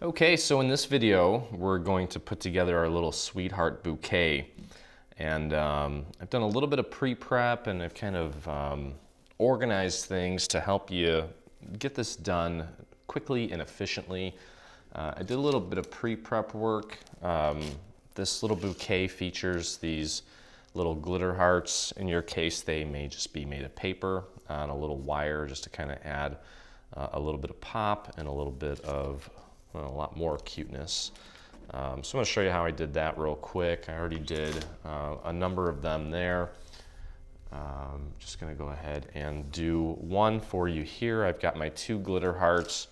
Okay, so in this video, we're going to put together our little sweetheart bouquet. And I've done a little bit of pre-prep and I've kind of organized things to help you get this done quickly and efficiently. I did a little bit of pre-prep work. This little bouquet features these little glitter hearts. In your case, they may just be made of paper on a little wire just to kind of add a little bit of pop and a little bit of a lot more cuteness. So I'm going to show you how I did that real quick. I already did a number of them there. Just going to go ahead and do one for you here. I've got my 2 glitter hearts.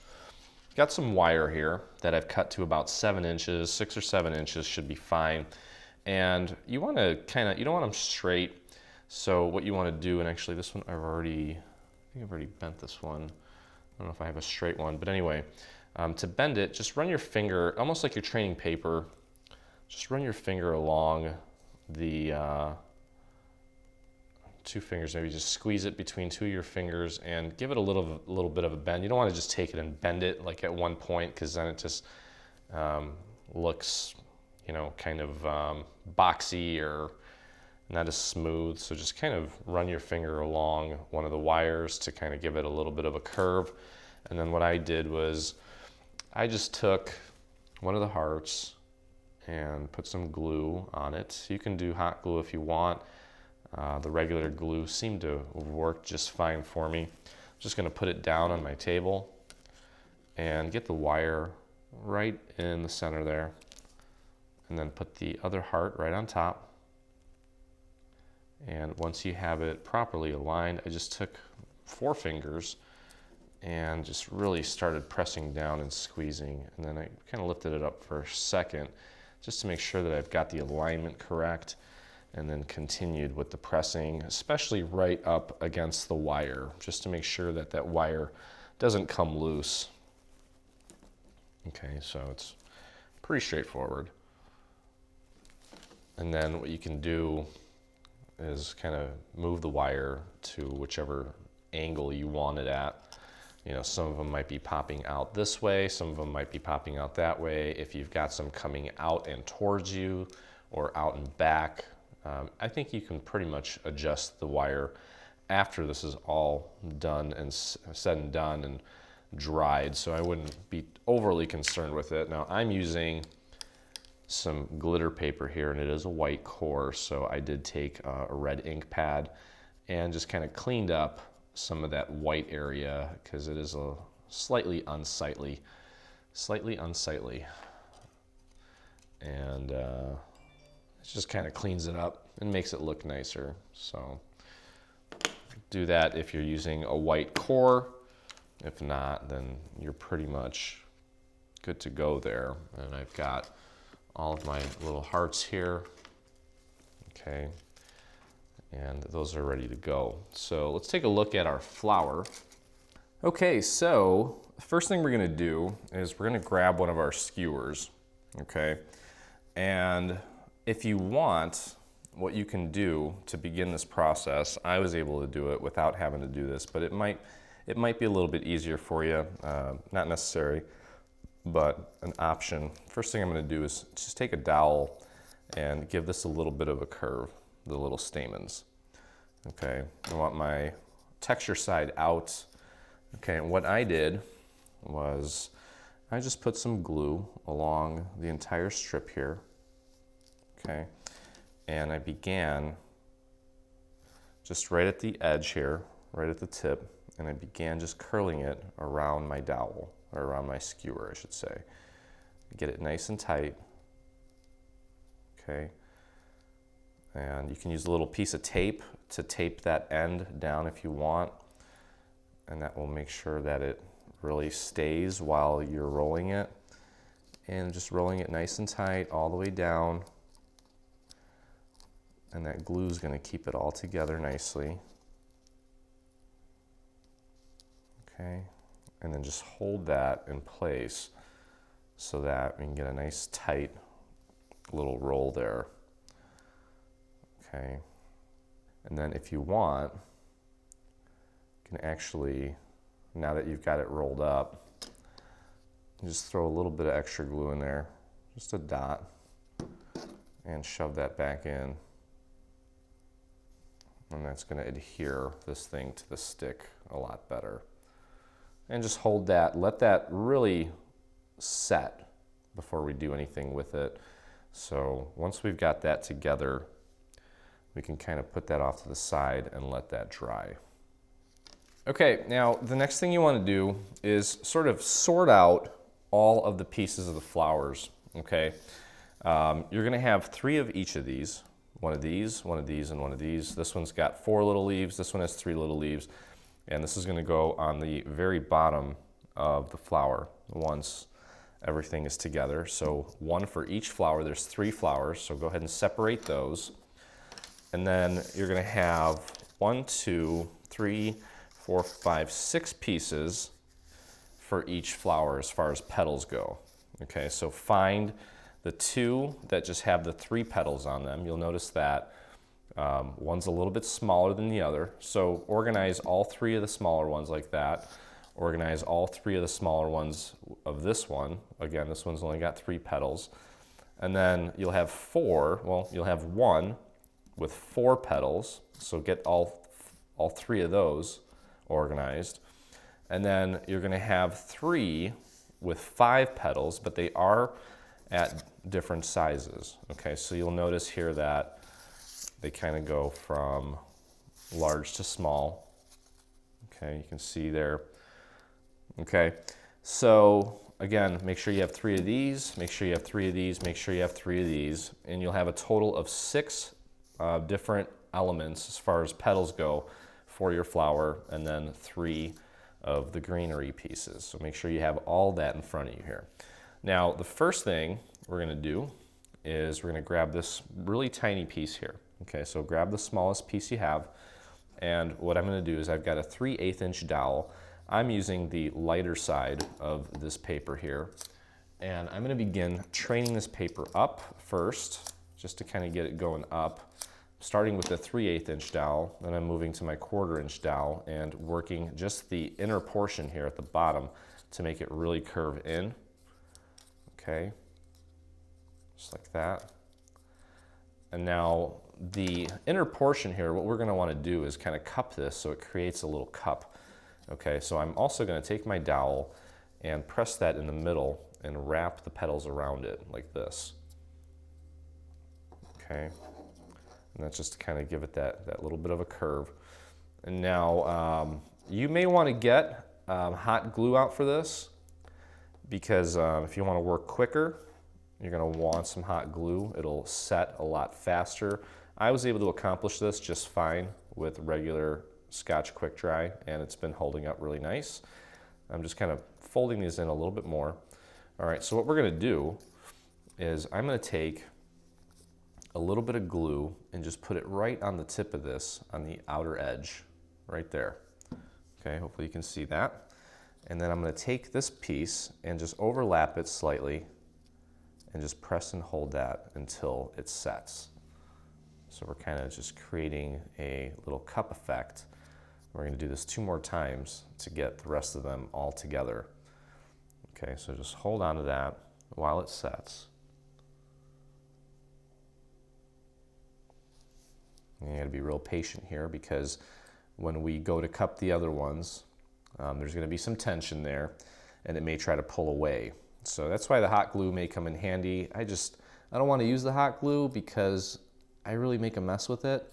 Got some wire here that I've cut to about 7 inches, 6 or 7 inches should be fine. And you want to you don't want them straight. So what you want to do, and actually this one I think I've already bent this one. I don't know if I have a straight one, but anyway, to bend it, just run your finger, almost like you're training paper, just run your finger along the 2 fingers, maybe just squeeze it between 2 of your fingers and give it a little bit of a bend. You don't want to just take it and bend it like at one point, because then it just looks, kind of boxy or not as smooth. So just kind of run your finger along one of the wires to kind of give it a little bit of a curve. And then what I did was I just took one of the hearts and put some glue on it. You can do hot glue if you want. The regular glue seemed to work just fine for me. I'm just going to put it down on my table and get the wire right in the center there. And then put the other heart right on top. And once you have it properly aligned, I just took 4 fingers and just really started pressing down and squeezing. And then I kind of lifted it up for a second just to make sure that I've got the alignment correct, and then continued with the pressing, especially right up against the wire, just to make sure that that wire doesn't come loose. Okay, so it's pretty straightforward. And then what you can do is kind of move the wire to whichever angle you want it at. Some of them might be popping out this way, some of them might be popping out that way. If you've got some coming out and towards you or out and back, I think you can pretty much adjust the wire after this is all done and said and done and dried. So I wouldn't be overly concerned with it. Now I'm using some glitter paper here, and it is a white core. So I did take a red ink pad and just kind of cleaned up some of that white area because it is a slightly unsightly. And it just kind of cleans it up and makes it look nicer. So do that if you're using a white core. If not, then you're pretty much good to go there. And I've got all of my little hearts here. Okay. And those are ready to go. So let's take a look at our flower. Okay, so the first thing we're gonna do is we're gonna grab one of our skewers, okay? And if you want, what you can do to begin this process, I was able to do it without having to do this, but it might be a little bit easier for you, not necessary, but an option. First thing I'm gonna do is just take a dowel and give this a little bit of a curve, the little stamens. Okay, I want my texture side out. Okay, and what I did was I just put some glue along the entire strip here. Okay, and I began just right at the edge here, right at the tip, and I began just curling it around my dowel, or around my skewer, I should say. Get it nice and tight. Okay. And you can use a little piece of tape to tape that end down if you want. And that will make sure that it really stays while you're rolling it. And just rolling it nice and tight all the way down. And that glue is going to keep it all together nicely. Okay. And then just hold that in place so that we can get a nice tight little roll there. Okay, and then if you want, you can actually, now that you've got it rolled up, Just throw a little bit of extra glue in there, just a dot, and shove that back in. And that's going to adhere this thing to the stick a lot better. And just hold that, let that really set before we do anything with it. So once we've got that together, we can kind of put that off to the side and let that dry. Okay, now the next thing you want to do is sort of sort out all of the pieces of the flowers, okay? You're going to have 3 of each of these. One of these, one of these, and one of these. This one's got 4 little leaves, this one has 3 little leaves, and this is going to go on the very bottom of the flower once everything is together. So 1 for each flower. There's 3 flowers, so go ahead and separate those. And then you're going to have 1, 2, 3, 4, 5, 6 pieces for each flower as far as petals go. Okay, so find the 2 that just have the 3 petals on them. You'll notice that one's a little bit smaller than the other. So organize all 3 of the smaller ones like that. Organize all 3 of the smaller ones of this one. Again, this one's only got 3 petals. And then you'll have 4, well, you'll have 1 with 4 petals. So get all 3 of those organized. And then you're going to have 3 with 5 petals, but they are at different sizes. Okay, so you'll notice here that they kind of go from large to small. Okay, you can see there. Okay, so again, make sure you have 3 of these, make sure you have 3 of these, make sure you have 3 of these, and you'll have a total of 6 different elements as far as petals go for your flower, and then 3 of the greenery pieces. So make sure you have all that in front of you here. Now, the first thing we're going to do is we're going to grab this really tiny piece here. Okay, so grab the smallest piece you have, and what I'm going to do is I've got a 3/8 inch dowel. I'm using the lighter side of this paper here, and I'm going to begin training this paper up first, just to kind of get it going up, starting with the 3/8 inch dowel, then I'm moving to my 1/4 inch dowel and working just the inner portion here at the bottom to make it really curve in. Okay, just like that. And now the inner portion here, what we're going to want to do is kind of cup this so it creates a little cup. Okay, so I'm also going to take my dowel and press that in the middle and wrap the petals around it like this. Okay, and that's just to kind of give it that little bit of a curve. And now you may want to get hot glue out for this, because if you want to work quicker, you're going to want some hot glue. It'll set a lot faster. I was able to accomplish this just fine with regular Scotch Quick Dry, and it's been holding up really nice. I'm just kind of folding these in a little bit more. All right, so what we're going to do is I'm going to take a little bit of glue and just put it right on the tip of this, on the outer edge, right there. Okay, hopefully you can see that. And then I'm going to take this piece and just overlap it slightly and just press and hold that until it sets. So we're kind of just creating a little cup effect. We're going to do this 2 more times to get the rest of them all together. Okay, so just hold on to that while it sets. And you got to be real patient here, because when we go to cup the other ones, there's going to be some tension there, and it may try to pull away. So that's why the hot glue may come in handy. I don't want to use the hot glue because I really make a mess with it,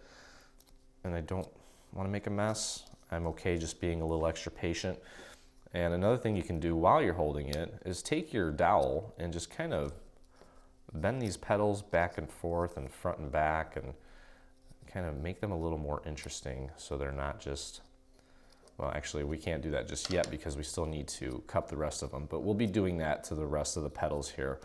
and I don't want to make a mess. I'm okay just being a little extra patient. And another thing you can do while you're holding it is take your dowel and just kind of bend these petals back and forth and front and back, and kind of make them a little more interesting so they're not just, well, actually we can't do that just yet because we still need to cup the rest of them, but we'll be doing that to the rest of the petals here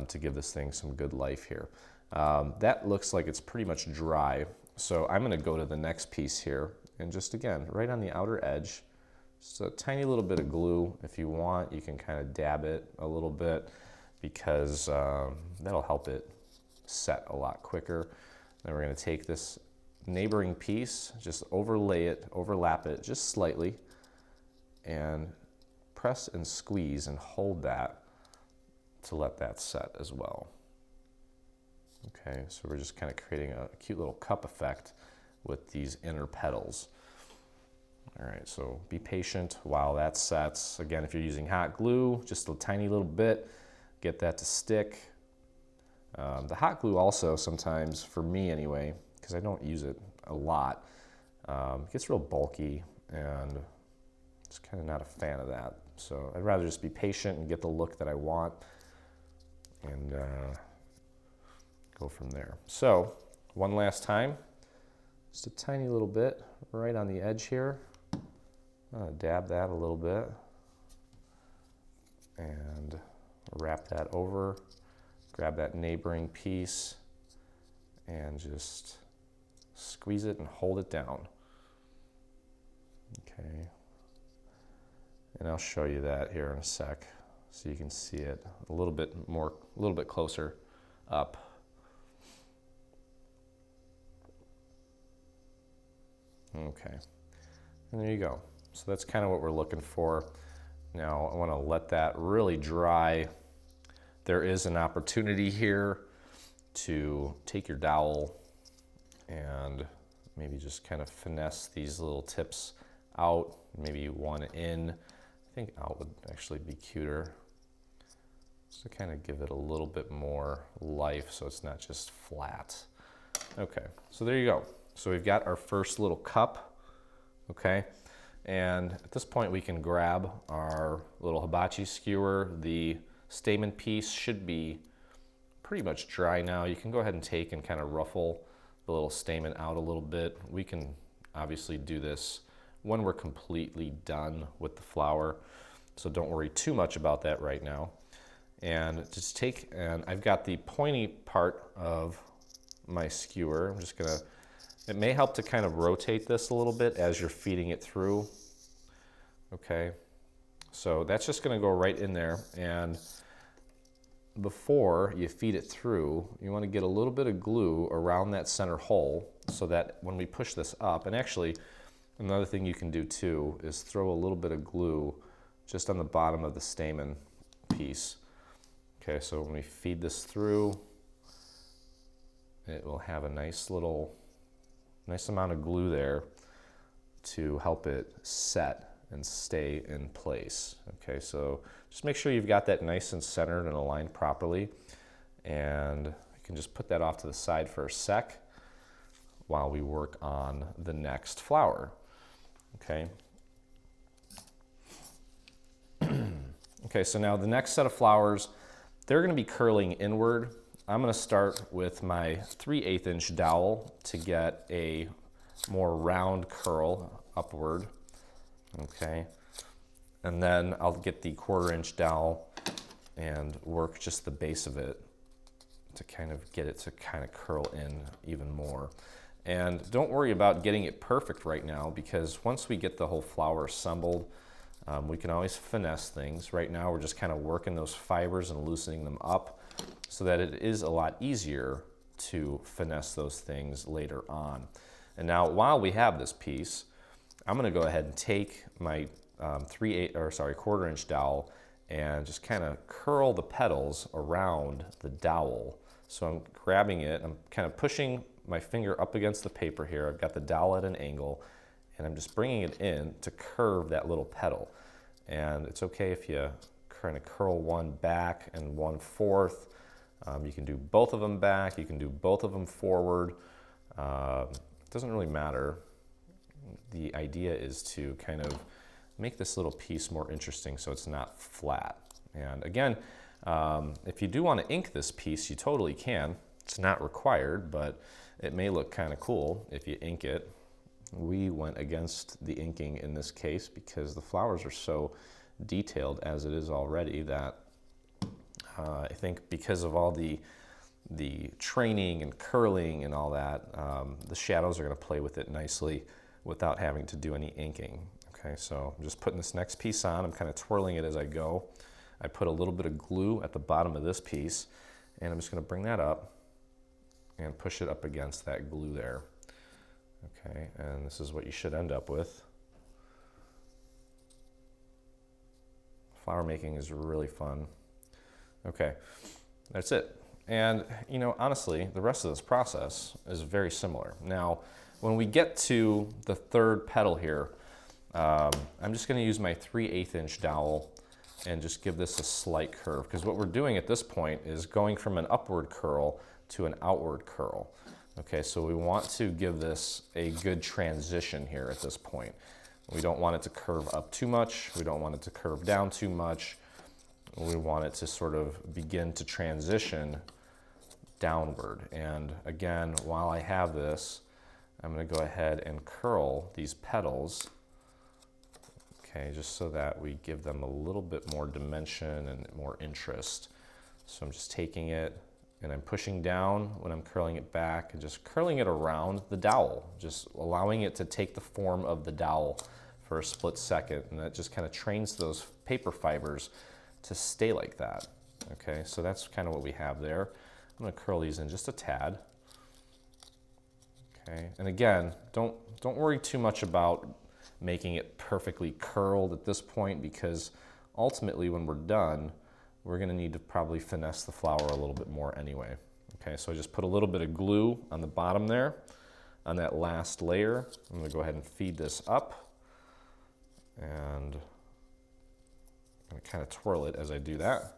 to give this thing some good life here. That looks like it's pretty much dry, so I'm going to go to the next piece here, and just again, right on the outer edge, just a tiny little bit of glue. If you want, you can kind of dab it a little bit, because that'll help it set a lot quicker. Then we're going to take this neighboring piece, just overlay it, overlap it just slightly, and press and squeeze and hold that to let that set as well. Okay, so we're just kind of creating a cute little cup effect with these inner petals. All right, so be patient while that sets. Again, if you're using hot glue, just a tiny little bit, get that to stick. The hot glue also sometimes, for me anyway, because I don't use it a lot, gets real bulky and just kind of not a fan of that. So I'd rather just be patient and get the look that I want and go from there. So one last time, just a tiny little bit right on the edge here. Dab that a little bit and wrap that over, grab that neighboring piece and just squeeze it and hold it down. Okay, and I'll show you that here in a sec so you can see it a little bit closer up. Okay, and there you go. So that's kind of what we're looking for. Now I want to let that really dry. There is an opportunity here to take your dowel and maybe just kind of finesse these little tips out, maybe one in. I think out would actually be cuter. Just to kind of give it a little bit more life so it's not just flat. Okay, so there you go. So we've got our first little cup, okay? And at this point we can grab our little hibachi skewer. The stamen piece should be pretty much dry now. You can go ahead and take and kind of ruffle the little stamen out a little bit. We can obviously do this when we're completely done with the flower, so don't worry too much about that right now. And just take, and I've got the pointy part of my skewer. I'm just gonna, it may help to kind of rotate this a little bit as you're feeding it through. Okay, so that's just gonna go right in there, and before you feed it through, you wanna get a little bit of glue around that center hole so that when we push this up, and actually another thing you can do too is throw a little bit of glue just on the bottom of the stamen piece. Okay, so when we feed this through, it will have a nice amount of glue there to help it set and stay in place. Okay, so just make sure you've got that nice and centered and aligned properly, and you can just put that off to the side for a sec while we work on the next flower. Okay. Okay, so now the next set of flowers, they're gonna be curling inward. I'm gonna start with my 3/8 inch dowel to get a more round curl upward, okay? And then I'll get the 1/4 inch dowel and work just the base of it to kind of get it to kind of curl in even more. And don't worry about getting it perfect right now, because once we get the whole flower assembled, we can always finesse things. Right now we're just kind of working those fibers and loosening them up so that it is a lot easier to finesse those things later on. And now while we have this piece, I'm gonna go ahead and take my 1/4 inch dowel and just kind of curl the petals around the dowel. So I'm grabbing it, I'm kind of pushing my finger up against the paper here. I've got the dowel at an angle, and I'm just bringing it in to curve that little petal. And it's okay if you kind of curl one back and 1/4. You can do both of them back, you can do both of them forward. It doesn't really matter. The idea is to kind of make this little piece more interesting so it's not flat. And again, if you do want to ink this piece, you totally can. It's not required, but it may look kind of cool if you ink it. We went against the inking in this case because the flowers are so detailed as it is already that I think because of all the training and curling and all that, the shadows are going to play with it nicely without having to do any inking. Okay, so I'm just putting this next piece on. I'm kind of twirling it as I go. I put a little bit of glue at the bottom of this piece, and I'm just going to bring that up and push it up against that glue there. Okay, and this is what you should end up with. Flower making is really fun. Okay, that's it. And you know, honestly, the rest of this process is very similar. Now, when we get to the third petal here, I'm just gonna use my 3/8 inch dowel and just give this a slight curve, because what we're doing at this point is going from an upward curl to an outward curl. Okay, so we want to give this a good transition here at this point. We don't want it to curve up too much. We don't want it to curve down too much. We want it to sort of begin to transition downward. And again, while I have this, I'm going to go ahead and curl these petals, okay, just so that we give them a little bit more dimension and more interest. So I'm just taking it and I'm pushing down when I'm curling it back and just curling it around the dowel, just allowing it to take the form of the dowel for a split second, and that just kind of trains those paper fibers to stay like that. Okay, so that's kind of what we have there. I'm going to curl these in just a tad. Okay, and again, don't worry too much about making it perfectly curled at this point, because ultimately when we're done, we're going to need to probably finesse the flower a little bit more anyway. Okay, so I just put a little bit of glue on the bottom there, on that last layer. I'm going to go ahead and feed this up, and I'm going to kind of twirl it as I do that.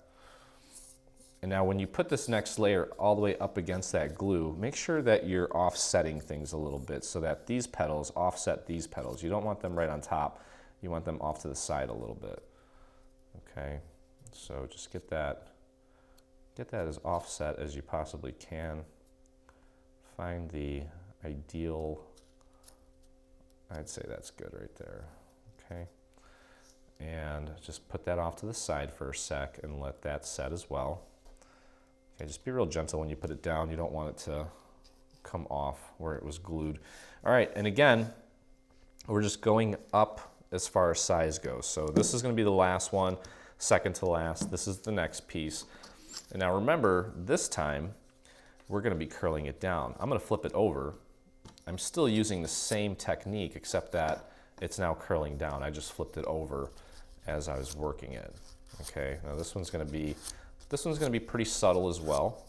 And now when you put this next layer all the way up against that glue, make sure that you're offsetting things a little bit so that these petals offset these petals. You don't want them right on top. You want them off to the side a little bit. Okay, so just get that as offset as you possibly can. Find the ideal, I'd say that's good right there. Okay, and just put that off to the side for a sec and let that set as well. Okay, just be real gentle when you put it down. You don't want it to come off where it was glued. All right, and again, we're just going up as far as size goes. So this is going to be the last one, second to last. This is the next piece. And now remember, this time, we're going to be curling it down. I'm going to flip it over. I'm still using the same technique, except that it's now curling down. I just flipped it over as I was working it. Okay, now this one's going to be pretty subtle as well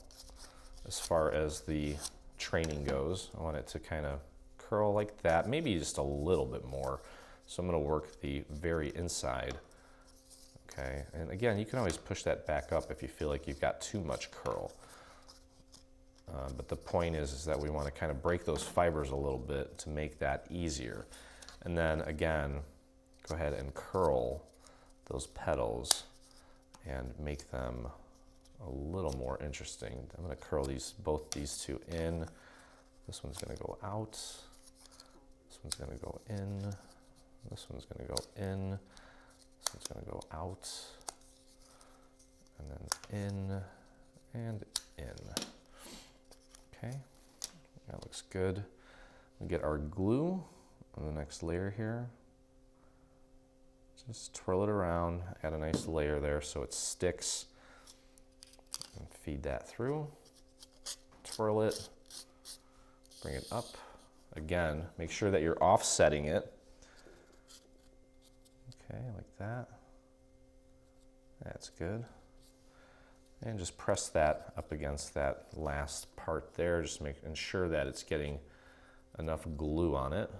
as far as the training goes. I want it to kind of curl like that, maybe just a little bit more. So I'm going to work the very inside. Okay, and again, you can always push that back up if you feel like you've got too much curl. But the point is that we want to kind of break those fibers a little bit to make that easier. And then again, go ahead and curl those petals and make them a little more interesting. I'm going to curl both these two in. This one's going to go out. This one's going to go in. This one's going to go in. This one's going to go out. And then in and in. Okay, that looks good. We get our glue on the next layer here. Just twirl it around, add a nice layer there so it sticks. And feed that through, twirl it, bring it up. Again, make sure that you're offsetting it. Okay, like that. That's good. And just press that up against that last part there. Just ensure that it's getting enough glue on it.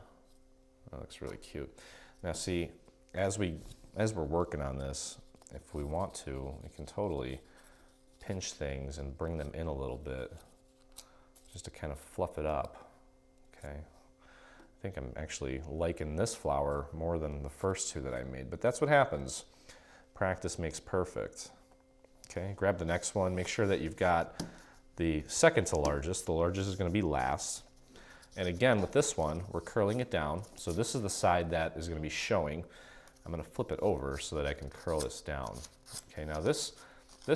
That looks really cute. Now see, as we're working on this, if we want to, we can totally pinch things and bring them in a little bit just to kind of fluff it up. Okay, I think I'm actually liking this flower more than the first two that I made, but that's what happens. Practice makes perfect. Okay, grab the next one. Make sure that you've got the second to largest. The largest is going to be last. And again, with this one, we're curling it down. So this is the side that is going to be showing. I'm going to flip it over so that I can curl this down. Okay, now this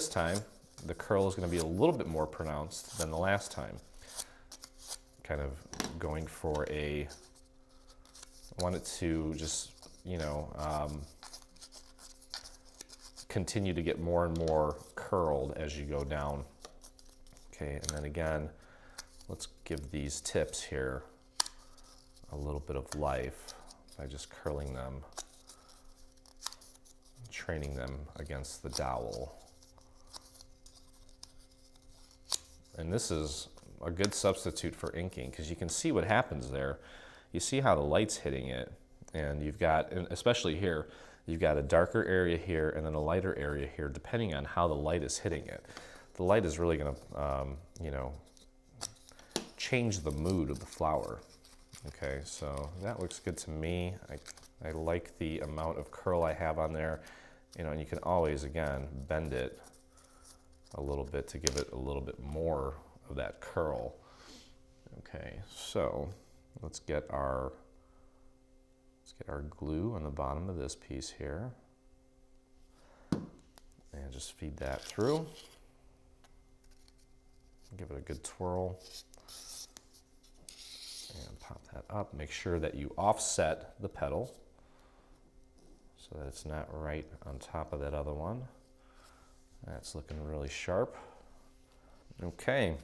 time, the curl is going to be a little bit more pronounced than the last time. Kind of going for I want it to just, continue to get more and more curled as you go down. Okay, and then again, let's give these tips here a little bit of life by just curling them, training them against the dowel. And this is a good substitute for inking because you can see what happens there. You see how the light's hitting it, and you've got, especially here, you've got a darker area here and then a lighter area here, depending on how the light is hitting it. The light is really going to, you know, change the mood of the flower. Okay, so that looks good to me. I like the amount of curl I have on there, you know, and you can always, again, bend it a little bit to give it a little bit more of that curl. Okay, so let's get our glue on the bottom of this piece here, and just feed that through. Give it a good twirl, and pop that up. Make sure that you offset the petal so that it's not right on top of that other one. That's looking really sharp. Okay,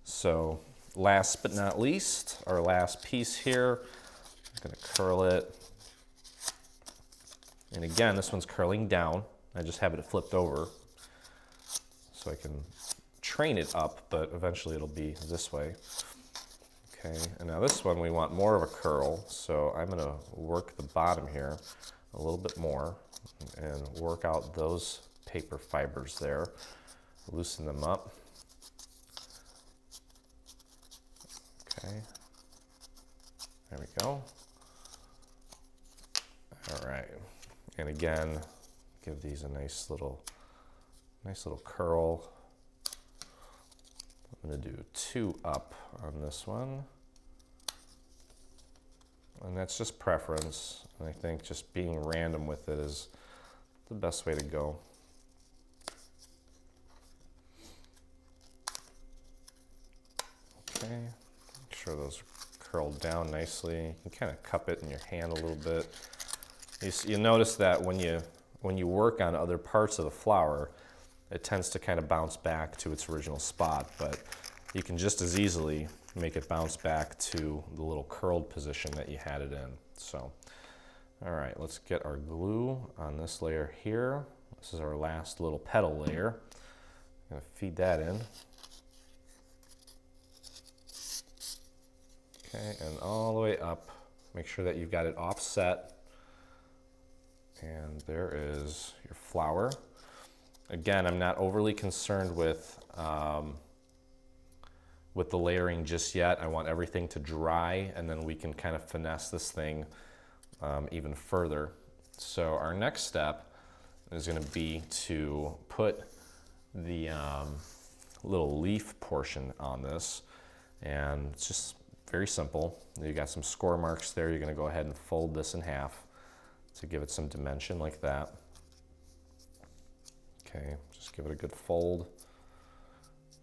so last but not least, our last piece here, I'm gonna curl it. And again, this one's curling down. I just have it flipped over so I can train it up, but eventually it'll be this way. Okay, and now this one we want more of a curl, so I'm gonna work the bottom here a little bit more and work out those paper fibers there, loosen them up. Okay, there we go. All right, and again, give these a nice little curl. I'm gonna do 2 up on this one. And that's just preference. And I think just being random with it is the best way to go. Okay, make sure those curl down nicely. You can kind of cup it in your hand a little bit. You notice that when you work on other parts of the flower, it tends to kind of bounce back to its original spot, but you can just as easily make it bounce back to the little curled position that you had it in. So, all right, let's get our glue on this layer here. This is our last little petal layer. I'm gonna feed that in. Okay, and all the way up. Make sure that you've got it offset. And there is your flower. Again, I'm not overly concerned with the layering just yet. I want everything to dry, and then we can kind of finesse this thing even further. So our next step is going to be to put the little leaf portion on this, and it's just very simple. You got some score marks there. You're going to go ahead and fold this in half to give it some dimension like that. Okay, just give it a good fold.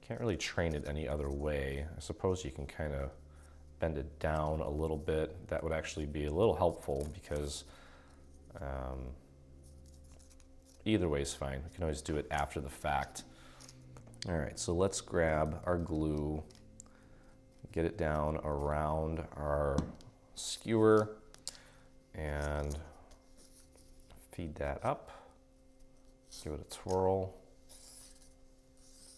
Can't really train it any other way. I suppose you can kind of bend it down a little bit. That would actually be a little helpful because either way is fine. We can always do it after the fact. All right, so let's grab our glue, get it down around our skewer, and feed that up. Give it a twirl,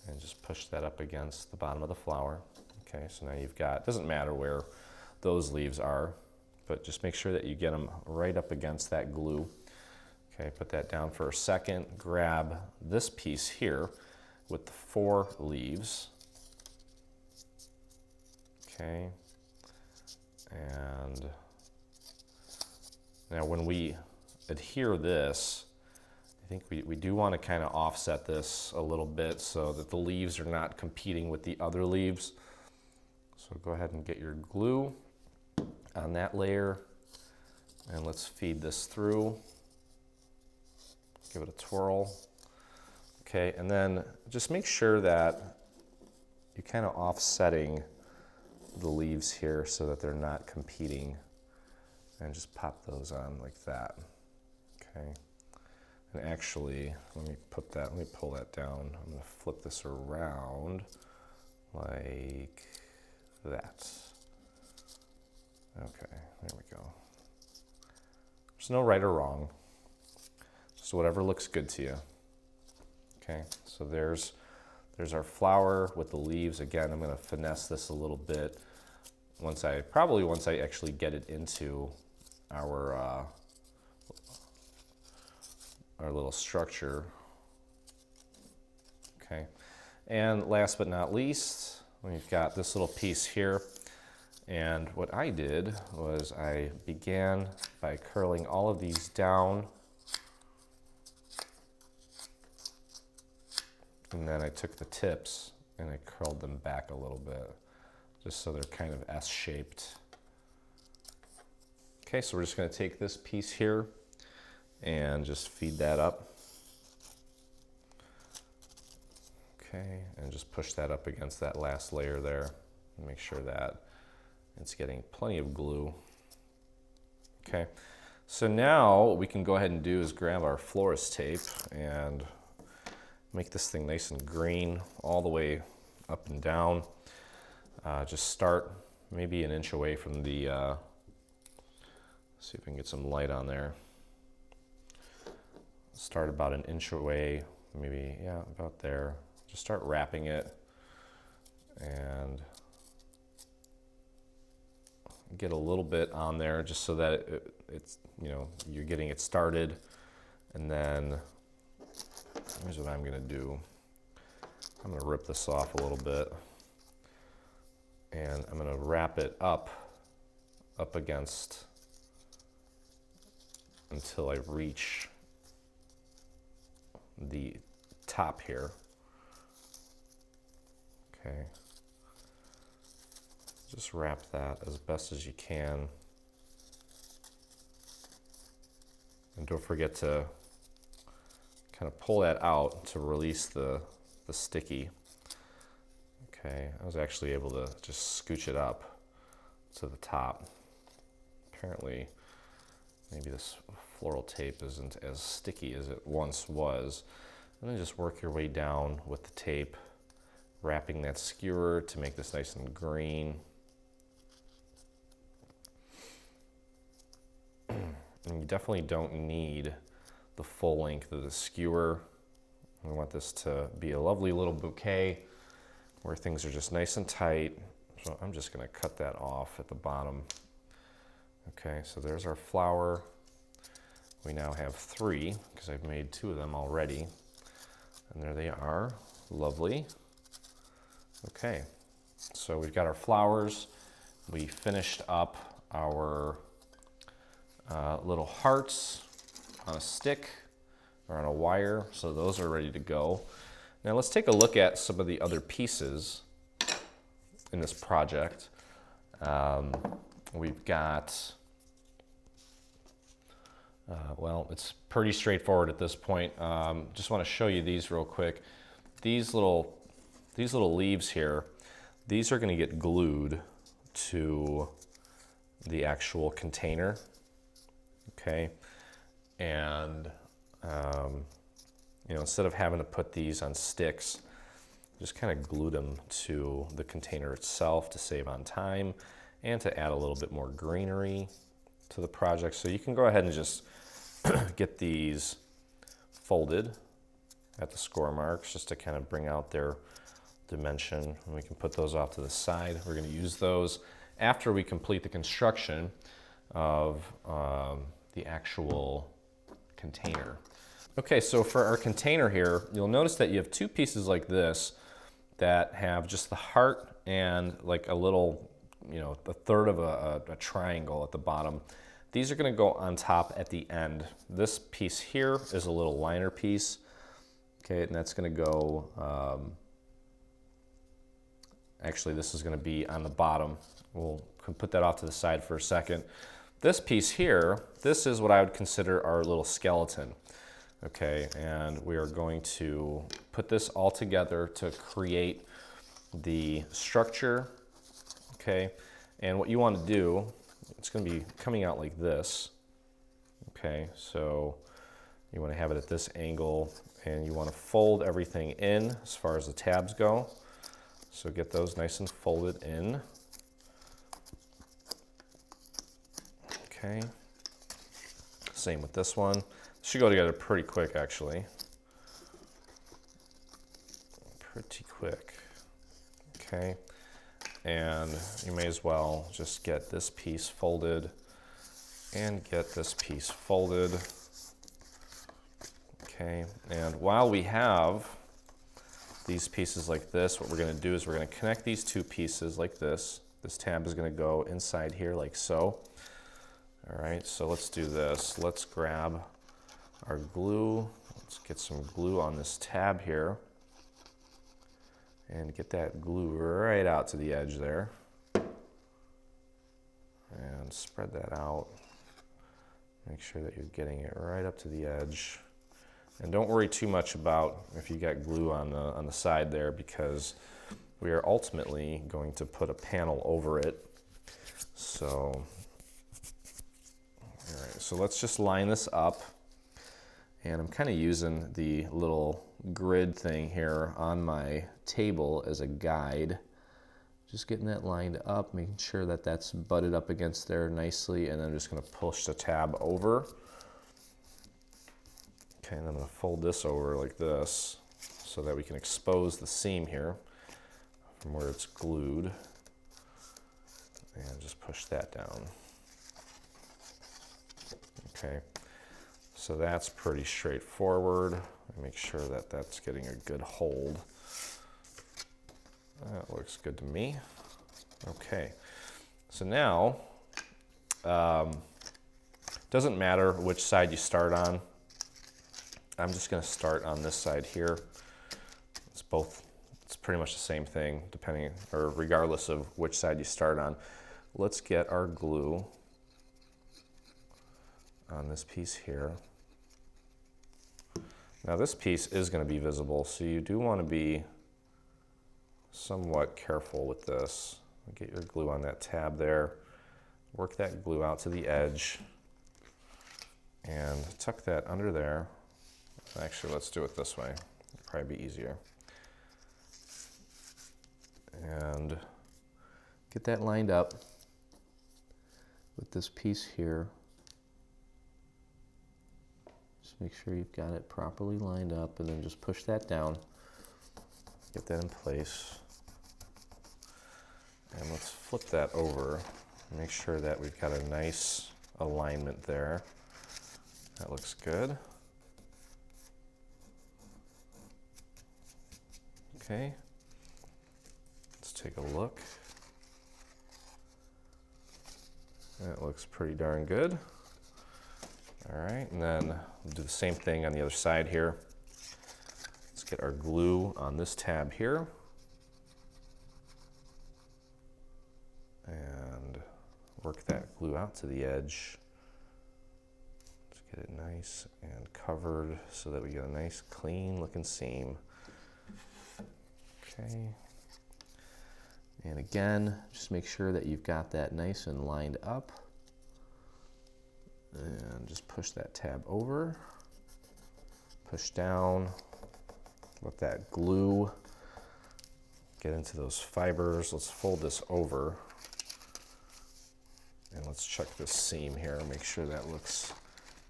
and just push that up against the bottom of the flower. Okay, so now you've got, doesn't matter where those leaves are, but just make sure that you get them right up against that glue. Okay, put that down for a second. Grab this piece here with the 4 leaves. Okay, and now when we adhere this, I think we do want to kind of offset this a little bit so that the leaves are not competing with the other leaves. So go ahead and get your glue on that layer, and let's feed this through. Give it a twirl. Okay, and then just make sure that you're kind of offsetting the leaves here so that they're not competing, and just pop those on like that. Okay. And actually, let me pull that down. I'm going to flip this around like that. Okay, there we go. There's no right or wrong. So whatever looks good to you. Okay, so there's our flower with the leaves. Again, I'm gonna finesse this a little bit once I actually get it into our little structure. Okay, and last but not least, we've got this little piece here. And what I did was I began by curling all of these down. And then I took the tips and I curled them back a little bit, just so they're kind of S-shaped. Okay, so we're just gonna take this piece here and just feed that up. Okay, and just push that up against that last layer there and make sure that it's getting plenty of glue. Okay, so now what we can go ahead and do is grab our florist tape and make this thing nice and green all the way up and down. Just start maybe an inch away from the, see if we can get some light on there. Start about an inch away, maybe, yeah, about there. Just start wrapping it and get a little bit on there just so that it's, you know, you're getting it started. And then here's what I'm gonna do. I'm gonna rip this off a little bit and I'm gonna wrap it up against until I reach the top here. Okay. Just wrap that as best as you can. And don't forget to kind of pull that out to release the sticky. Okay, I was actually able to just scooch it up to the top. Apparently, maybe this floral tape isn't as sticky as it once was. And then just work your way down with the tape, wrapping that skewer to make this nice and green. And you definitely don't need the full length of the skewer. We want this to be a lovely little bouquet where things are just nice and tight. So I'm just gonna cut that off at the bottom. Okay, so there's our flower. We now have 3 because I've made 2 of them already. And there they are, lovely. Okay, so we've got our flowers. We finished up our little hearts on a stick or on a wire, so those are ready to go. Now let's take a look at some of the other pieces in this project. We've got, well, it's pretty straightforward at this point. Just want to show you these real quick. These little leaves here, these are going to get glued to the actual container. Okay, and you know, instead of having to put these on sticks, just kind of glue them to the container itself to save on time and to add a little bit more greenery to the project. So you can go ahead and just get these folded at the score marks just to kind of bring out their dimension. And we can put those off to the side. We're going to use those after we complete the construction of the actual container. Okay, so for our container here, you'll notice that you have 2 pieces like this that have just the heart and like a little, you know, a third of a triangle at the bottom. These are going to go on top at the end. This piece here is a little liner piece. Okay, and that's going to go, actually this is going to be on the bottom. We'll put that off to the side for a second. This piece here, this is what I would consider our little skeleton. Okay, and we are going to put this all together to create the structure. Okay, and what you want to do, it's going to be coming out like this. Okay, so you want to have it at this angle and you want to fold everything in as far as the tabs go. So get those nice and folded in. Okay, Same with this one. Should go together pretty quick, actually. Pretty quick. Okay. And you may as well just get this piece folded and get this piece folded. Okay. And while we have these pieces like this, what we're going to do is we're going to connect these two pieces like this. This tab is going to go inside here like so. All right, so let's do this. Let's grab our glue. Let's get some glue on this tab here and get that glue right out to the edge there. And spread that out. Make sure that you're getting it right up to the edge. And don't worry too much about if you got glue on the side there, because we are ultimately going to put a panel over it. So, all right, so let's just line this up. And I'm kind of using the little grid thing here on my table as a guide. Just getting that lined up, making sure that that's butted up against there nicely, and then I'm just going to push the tab over. Okay, and I'm going to fold this over like this so that we can expose the seam here from where it's glued. And just push that down. Okay, so that's pretty straightforward. Make sure that that's getting a good hold. That looks good to me. Okay, so now, doesn't matter which side you start on. I'm just going to start on this side here. It's pretty much the same thing, depending or regardless of which side you start on. Let's get our glue on this piece here. Now this piece is going to be visible, so you do want to be somewhat careful with this. Get your glue on that tab there. Work that glue out to the edge and tuck that under there. Actually, let's do it this way. It'll probably be easier. And get that lined up with this piece here. Just make sure you've got it properly lined up, and then just push that down. Get that in place. And let's flip that over. Make sure that we've got a nice alignment there. That looks good. Okay, let's take a look. That looks pretty darn good. All right, and then we'll do the same thing on the other side here. Let's get our glue on this tab here. And work that glue out to the edge. Let's get it nice and covered so that we get a nice clean looking seam. Okay. And again, just make sure that you've got that nice and lined up. And just push that tab over. Push down. Let that glue get into those fibers. Let's fold this over. And let's check this seam here. Make sure that looks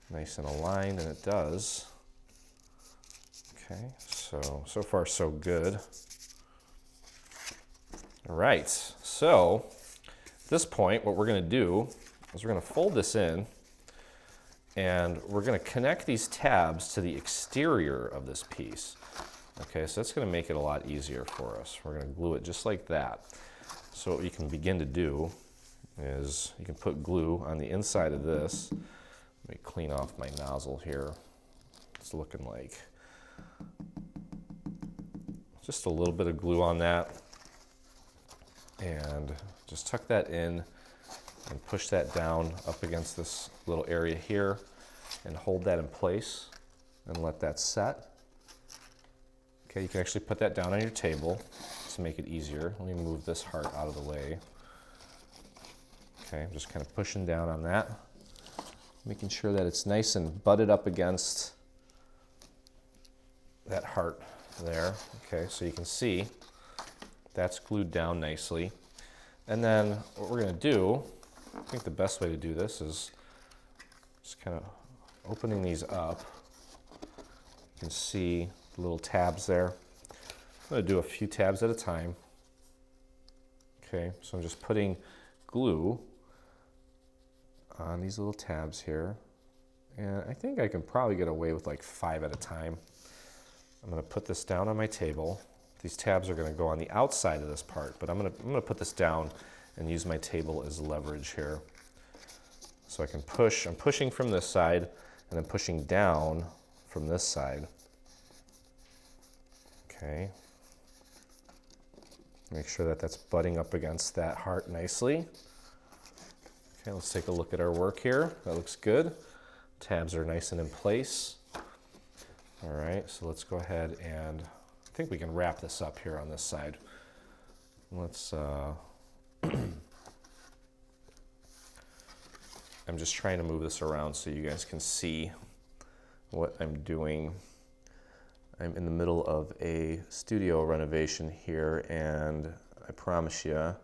nice and aligned, and it does. Okay, so far so good. All right, so at this point, what we're going to do is we're going to fold this in, and we're going to connect these tabs to the exterior of this piece. Okay, so that's going to make it a lot easier for us. We're going to glue it just like that. So what you can begin to do is you can put glue on the inside of this. Let me clean off my nozzle here. It's looking like just a little bit of glue on that. And just tuck that in and push that down up against this little area here and hold that in place and let that set. Okay, you can actually put that down on your table to make it easier. Let me move this heart out of the way. Okay, I'm just kind of pushing down on that, making sure that it's nice and butted up against that heart there. Okay, so you can see that's glued down nicely. And then what we're going to do, I think the best way to do this is just kind of opening these up, you can see the little tabs there. I'm going to do a few tabs at a time. Okay, so I'm just putting glue on these little tabs here. And I think I can probably get away with like 5 at a time. I'm going to put this down on my table. These tabs are going to go on the outside of this part, but I'm going to put this down and use my table as leverage here. So I can push, I'm pushing from this side and then pushing down from this side. Okay. Make sure that that's butting up against that heart nicely. Okay, let's take a look at our work here. That looks good. Tabs are nice and in place. All right, so let's go ahead and I think we can wrap this up here on this side. Let's, I'm just trying to move this around so you guys can see what I'm doing. I'm in the middle of a studio renovation here, and I promise you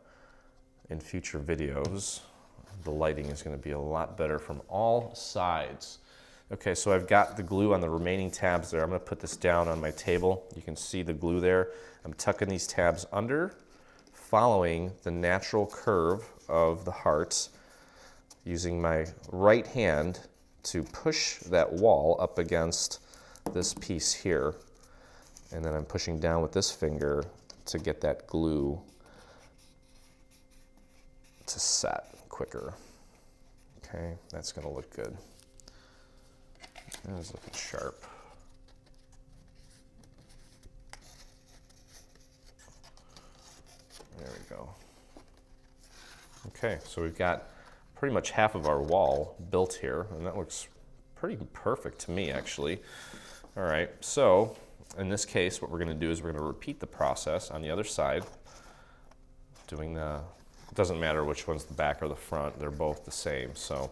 in future videos, the lighting is going to be a lot better from all sides. Okay, so I've got the glue on the remaining tabs there. I'm going to put this down on my table. You can see the glue there. I'm tucking these tabs under, following the natural curve of the heart, using my right hand to push that wall up against this piece here. And then I'm pushing down with this finger to get that glue to set quicker. Okay, that's going to look good. That is looking sharp. There we go. Okay, so we've got pretty much half of our wall built here, and that looks pretty perfect to me, actually. All right, so in this case, what we're going to do is we're going to repeat the process on the other side, doing the, it doesn't matter which one's the back or the front, they're both the same. So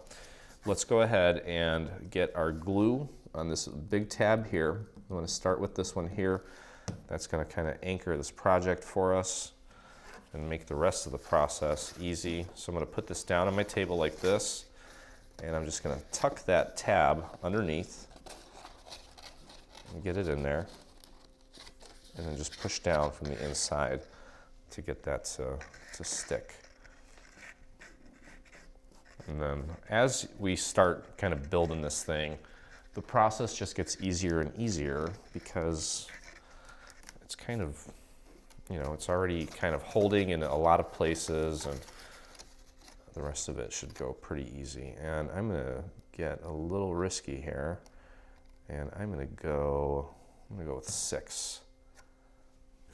let's go ahead and get our glue on this big tab here. I'm going to start with this one here. That's going to kind of anchor this project for us and make the rest of the process easy. So I'm going to put this down on my table like this, and I'm just going to tuck that tab underneath and get it in there, and then just push down from the inside to get that to stick. And then as we start kind of building this thing, the process just gets easier and easier because it's kind of, you know, it's already kind of holding in a lot of places, and the rest of it should go pretty easy. And I'm going to get a little risky here, and I'm going to go with 6.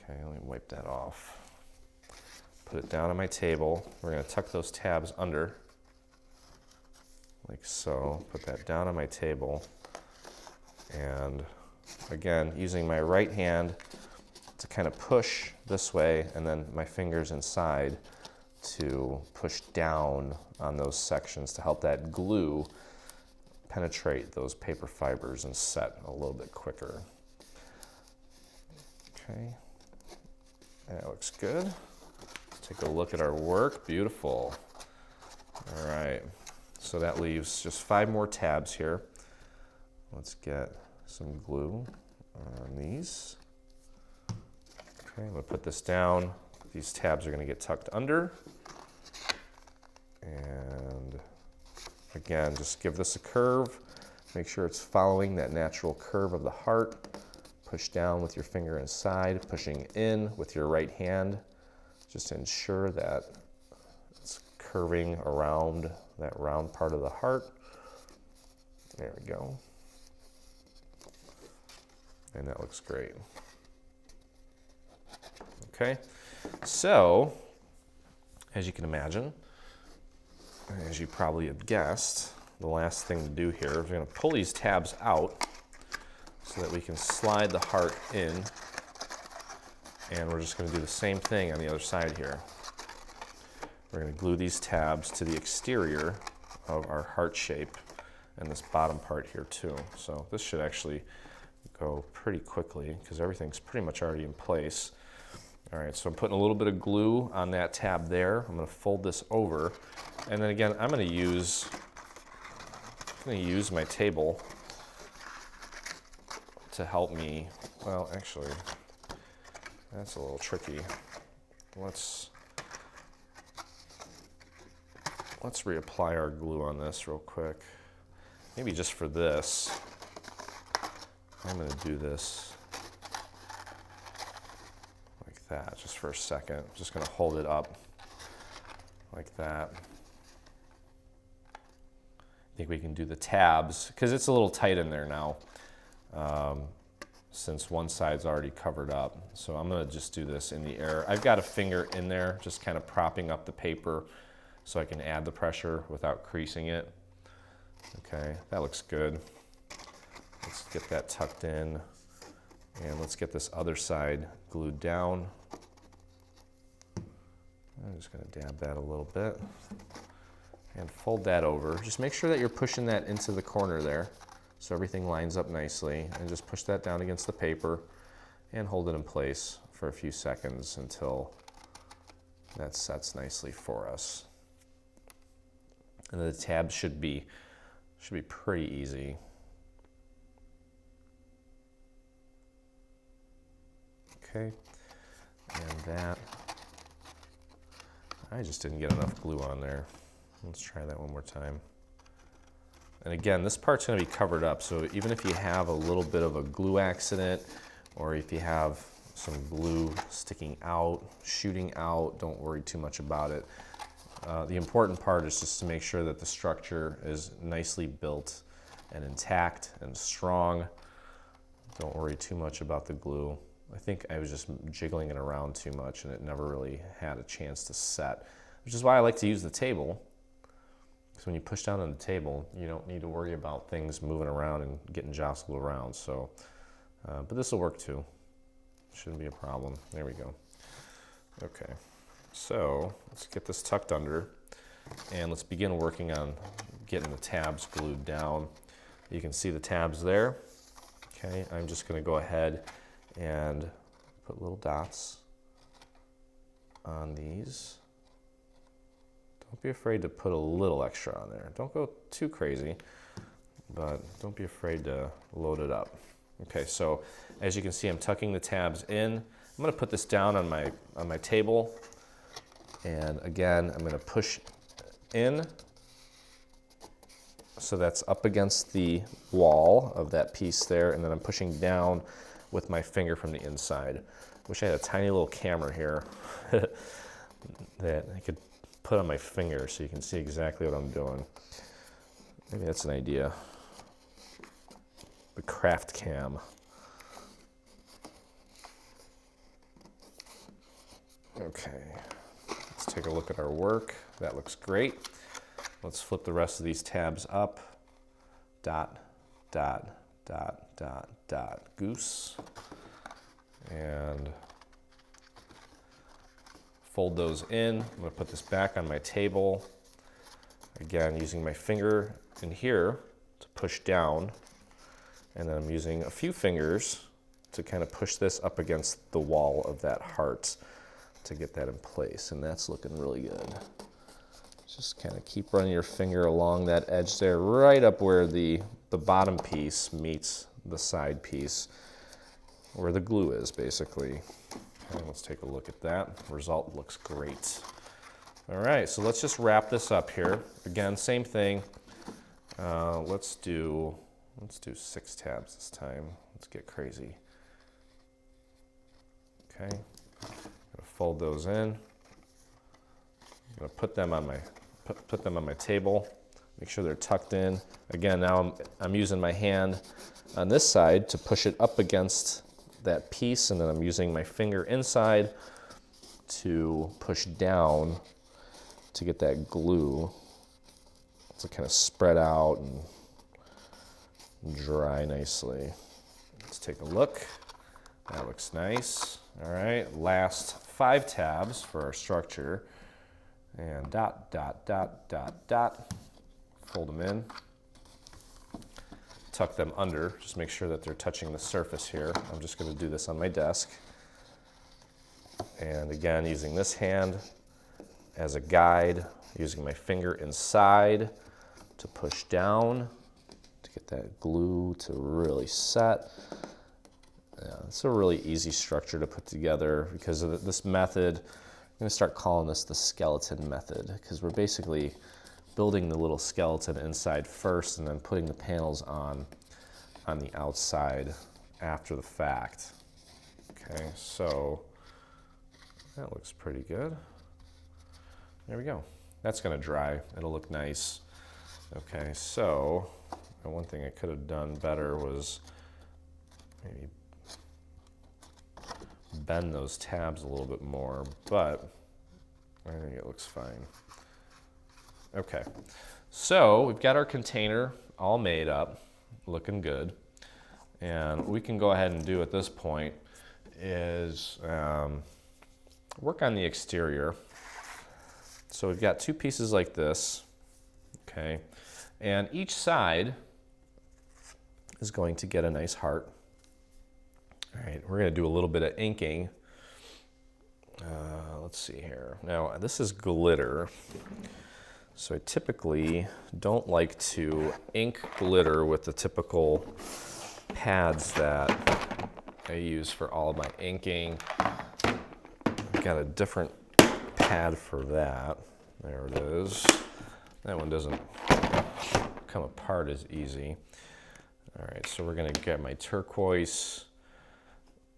Okay, let me wipe that off. Put it down on my table. We're going to tuck those tabs under, like so. Put that down on my table. And again, using my right hand to kind of push this way, and then my fingers inside to push down on those sections to help that glue penetrate those paper fibers and set a little bit quicker. Okay, that looks good. Let's take a look at our work. Beautiful. All right, so that leaves just 5 more tabs here. Let's get some glue on these. Okay, I'm going to put this down. These tabs are going to get tucked under. And again, just give this a curve. Make sure it's following that natural curve of the heart. Push down with your finger inside, pushing in with your right hand, just to ensure that it's curving around that round part of the heart. There we go. And that looks great. Okay, so as you can imagine, as you probably have guessed, the last thing to do here is we're going to pull these tabs out so that we can slide the heart in, and we're just going to do the same thing on the other side here. We're going to glue these tabs to the exterior of our heart shape and this bottom part here too. So this should actually go pretty quickly because everything's pretty much already in place. All right, so I'm putting a little bit of glue on that tab there. I'm going to fold this over, and then again, I'm going to use going to use my table to help me. Well, actually, that's a little tricky. Let's reapply our glue on this real quick. Maybe just for this, I'm going to do this like that, just for a second. I'm just going to hold it up like that. I think we can do the tabs, because it's a little tight in there now, since one side's already covered up. So I'm going to just do this in the air. I've got a finger in there, just kind of propping up the paper so I can add the pressure without creasing it. Okay, that looks good. Let's get that tucked in, and let's get this other side glued down. I'm just going to dab that a little bit and fold that over. Just make sure that you're pushing that into the corner there so everything lines up nicely, and just push that down against the paper and hold it in place for a few seconds until that sets nicely for us. And the tabs should be pretty easy. Okay, and that, I just didn't get enough glue on there. Let's try that one more time. And again, this part's going to be covered up, so even if you have a little bit of a glue accident, or if you have some glue sticking out, shooting out, don't worry too much about it. The important part is just to make sure that the structure is nicely built and intact and strong. Don't worry too much about the glue. I think I was just jiggling it around too much and it never really had a chance to set, which is why I like to use the table. Because when you push down on the table, you don't need to worry about things moving around and getting jostled around. So, but this will work too. Shouldn't be a problem. There we go. Okay, so let's get this tucked under, and let's begin working on getting the tabs glued down. You can see the tabs there. Okay, I'm just going to go ahead and put little dots on these. Don't be afraid to put a little extra on there. Don't go too crazy, but don't be afraid to load it up. Okay, so as you can see, I'm tucking the tabs in. I'm going to put this down on my table, and again, I'm going to push in so that's up against the wall of that piece there, and then I'm pushing down with my finger from the inside. Wish I had a tiny little camera here that I could put on my finger so you can see exactly what I'm doing. Maybe that's an idea. The craft cam. Okay, let's take a look at our work. That looks great. Let's flip the rest of these tabs up. Dot, dot, dot, dot, dot, goose. And fold those in. I'm going to put this back on my table. Again, using my finger in here to push down. And then I'm using a few fingers to kind of push this up against the wall of that heart to get that in place. And that's looking really good. Just kind of keep running your finger along that edge there, right up where the bottom piece meets the side piece, where the glue is basically. Okay, let's take a look at that. Result looks great. All right, so let's just wrap this up here. Again, same thing. Let's do 6 tabs this time. Let's get crazy. Okay, I'm gonna fold those in. I'm gonna put them on my table. Make sure they're tucked in. Again, now I'm using my hand on this side to push it up against that piece, and then I'm using my finger inside to push down to get that glue to kind of spread out and dry nicely. Let's take a look. That looks nice. All right, last 5 tabs for our structure. And dot, dot, dot, dot, dot. Fold them in. Tuck them under. Just make sure that they're touching the surface here. I'm just going to do this on my desk. And again, using this hand as a guide, using my finger inside to push down get that glue to really set. Yeah, it's a really easy structure to put together because of this method. I'm going to start calling this the skeleton method because we're basically building the little skeleton inside first and then putting the panels on the outside after the fact. Okay, so that looks pretty good. There we go. That's going to dry. It'll look nice. Okay, so one thing I could have done better was maybe bend those tabs a little bit more, but I think it looks fine. Okay, so we've got our container all made up, looking good. And what we can go ahead and do at this point is work on the exterior. So we've got two pieces like this, okay? And each side is going to get a nice heart. All right, we're gonna do a little bit of inking. Let's see here. Now, this is glitter. So I typically don't like to ink glitter with the typical pads that I use for all of my inking. I've got a different pad for that. There it is. That one doesn't come apart as easy. All right, so we're gonna get my turquoise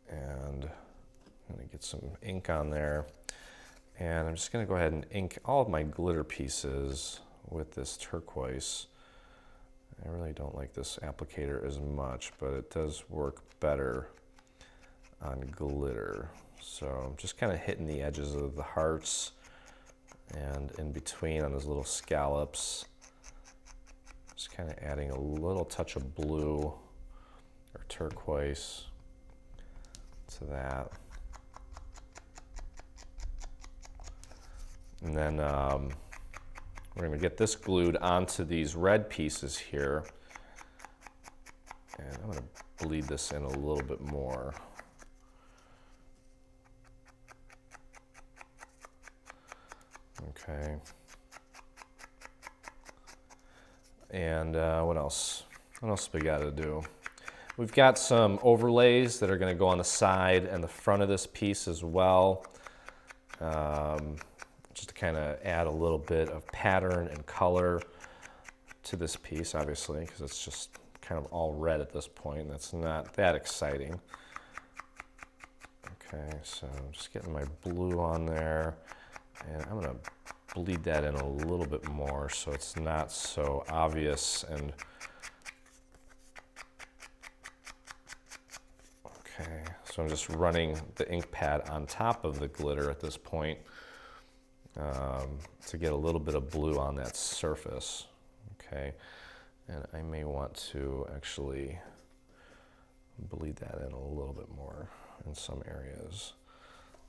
and I'm gonna get some ink on there. And I'm just gonna go ahead and ink all of my glitter pieces with this turquoise. I really don't like this applicator as much, but it does work better on glitter. So I'm just kind of hitting the edges of the hearts and in between on those little scallops. Just kind of adding a little touch of blue or turquoise to that. And then we're going to get this glued onto these red pieces here. And I'm going to bleed this in a little bit more. Okay. And what else? What else we got to do? We've got some overlays that are going to go on the side and the front of this piece as well. Just to kind of add a little bit of pattern and color to this piece, obviously, because it's just kind of all red at this point. And that's not that exciting. Okay, so I'm just getting my blue on there, and I'm going to bleed that in a little bit more so it's not so obvious. And okay, so I'm just running the ink pad on top of the glitter at this point. To get a little bit of blue on that surface, okay? And I may want to actually bleed that in a little bit more in some areas.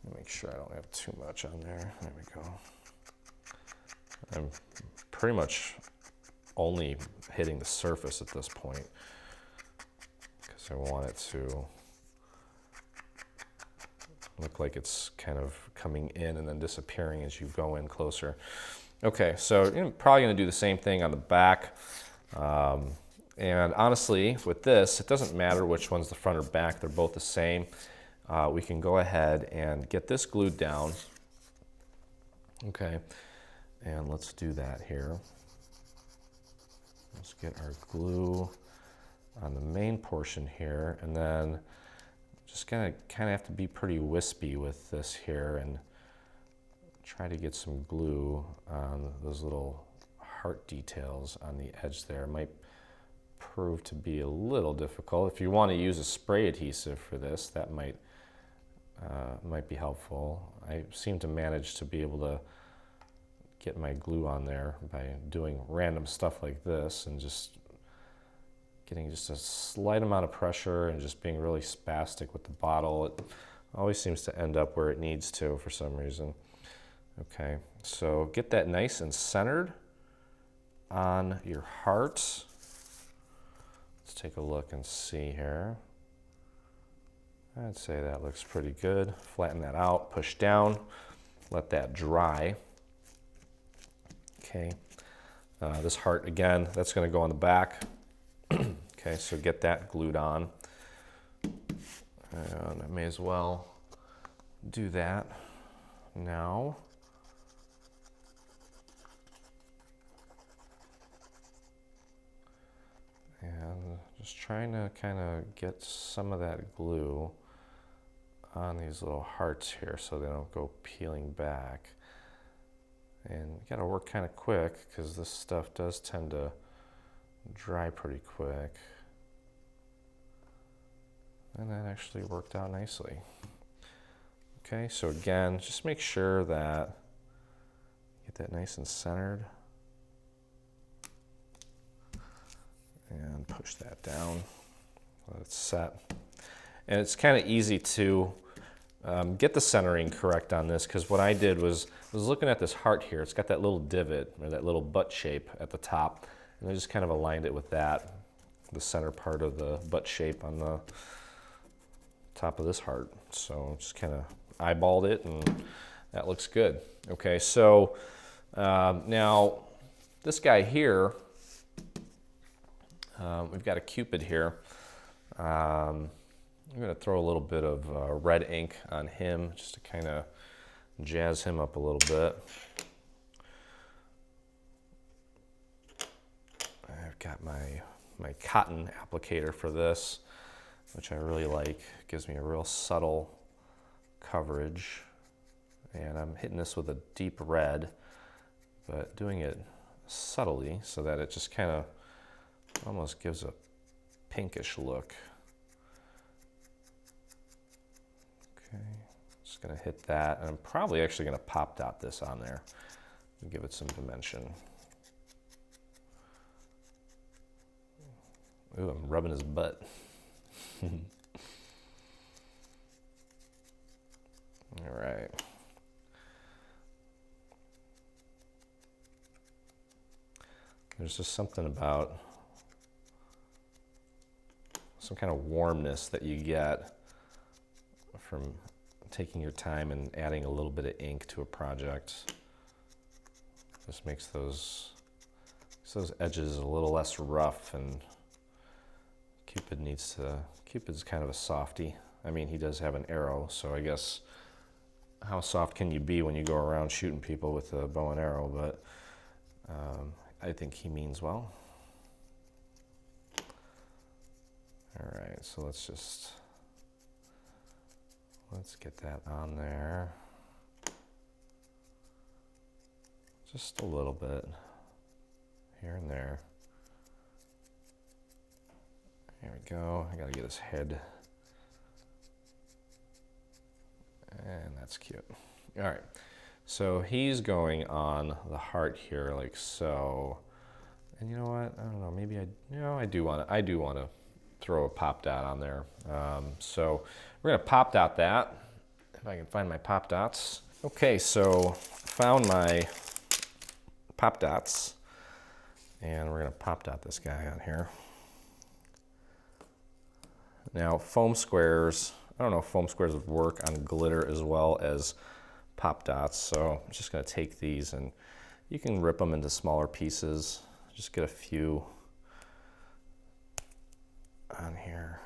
Let me make sure I don't have too much on there. There we go. I'm pretty much only hitting the surface at this point because I want it to look like it's kind of coming in and then disappearing as you go in closer. Okay, so you're probably going to do the same thing on the back. And honestly, with this, it doesn't matter which one's the front or back. They're both the same. We can go ahead and get this glued down. Okay, and let's do that here. Let's get our glue on the main portion here, and then just gonna kind of have to be pretty wispy with this here and try to get some glue on those little heart details on the edge there. It might prove to be a little difficult. If you want to use a spray adhesive for this, that might be helpful. I seem to manage to be able to get my glue on there by doing random stuff like this and just getting just a slight amount of pressure and just being really spastic with the bottle. It always seems to end up where it needs to for some reason. Okay, so get that nice and centered on your hearts. Let's take a look and see here. I'd say that looks pretty good. Flatten that out, push down, let that dry. Okay, this heart again, that's going to go on the back. Okay, so get that glued on. And I may as well do that now. And just trying to kind of get some of that glue on these little hearts here so they don't go peeling back. And you gotta work kind of quick because this stuff does tend to dry pretty quick. And that actually worked out nicely. Okay, so again, just make sure that get that nice and centered. And push that down, let it set. And it's kind of easy to get the centering correct on this, because what I did was looking at this heart here. It's got that little divot, or that little butt shape at the top, and I just kind of aligned it with that, the center part of the butt shape on the top of this heart. So just kind of eyeballed it, and that looks good. Okay, so now this guy here, we've got a Cupid here. I'm going to throw a little bit of red ink on him just to kind of jazz him up a little bit. I've got my cotton applicator for this, which I really like. It gives me a real subtle coverage. And I'm hitting this with a deep red, but doing it subtly so that it just kind of almost gives a pinkish look. Okay, just gonna hit that, and I'm probably actually gonna pop dot this on there and give it some dimension. Ooh, I'm rubbing his butt. All right. There's just something about some kind of warmness that you get from taking your time and adding a little bit of ink to a project. Just makes those edges a little less rough, and Cupid's kind of a softie. I mean, he does have an arrow, so I guess how soft can you be when you go around shooting people with a bow and arrow, but I think he means well. All right, so let's get that on there. Just a little bit here and there. There we go. I gotta get his head. And that's cute. All right, so he's going on the heart here like so. And you know what? I don't know, maybe I do want to throw a pop dot on there. So we're gonna pop dot that, if I can find my pop dots. Okay, so found my pop dots, and we're gonna pop dot this guy on here. Now foam squares, I don't know if foam squares would work on glitter as well as pop dots, so I'm just gonna take these, and you can rip them into smaller pieces. Just get a few on here.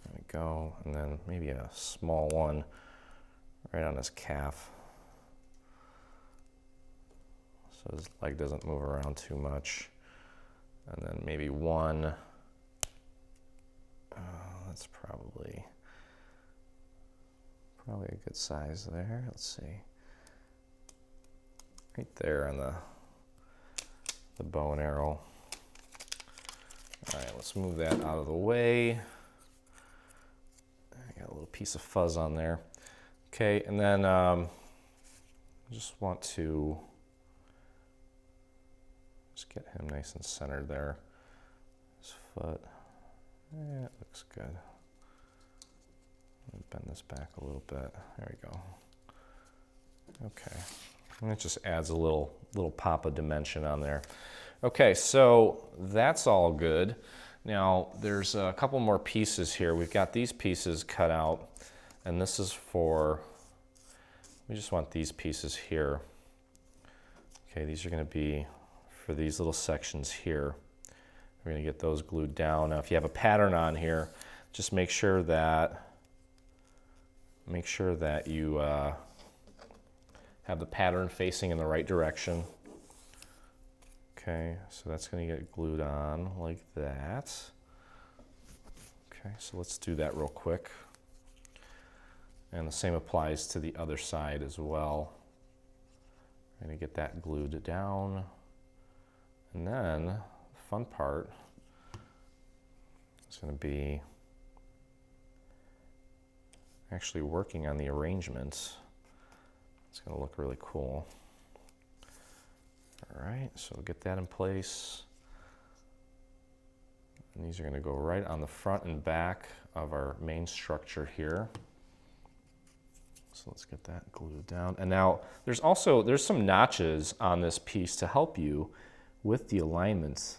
There we go, and then maybe a small one right on his calf, so his leg doesn't move around too much. And then maybe one, that's probably a good size there. Let's see, right there on the bow and arrow. All right, let's move that out of the way. I got a little piece of fuzz on there. Okay, and then just want to just get him nice and centered there. His foot, yeah, it looks good. Bend this back a little bit. There we go. Okay, and it just adds a little pop of dimension on there. Okay, so that's all good. Now there's a couple more pieces here. We've got these pieces cut out, and this is for, we just want these pieces here. Okay, these are gonna be for these little sections here. We're going to get those glued down. Now, if you have a pattern on here, just make sure that you have the pattern facing in the right direction. Okay, so that's going to get glued on like that. Okay, so let's do that real quick. And the same applies to the other side as well. I'm going to get that glued down. And then the fun part is going to be actually working on the arrangements. It's going to look really cool. All right, so we'll get that in place. And these are going to go right on the front and back of our main structure here. So let's get that glued down. And now there's some notches on this piece to help you with the alignments,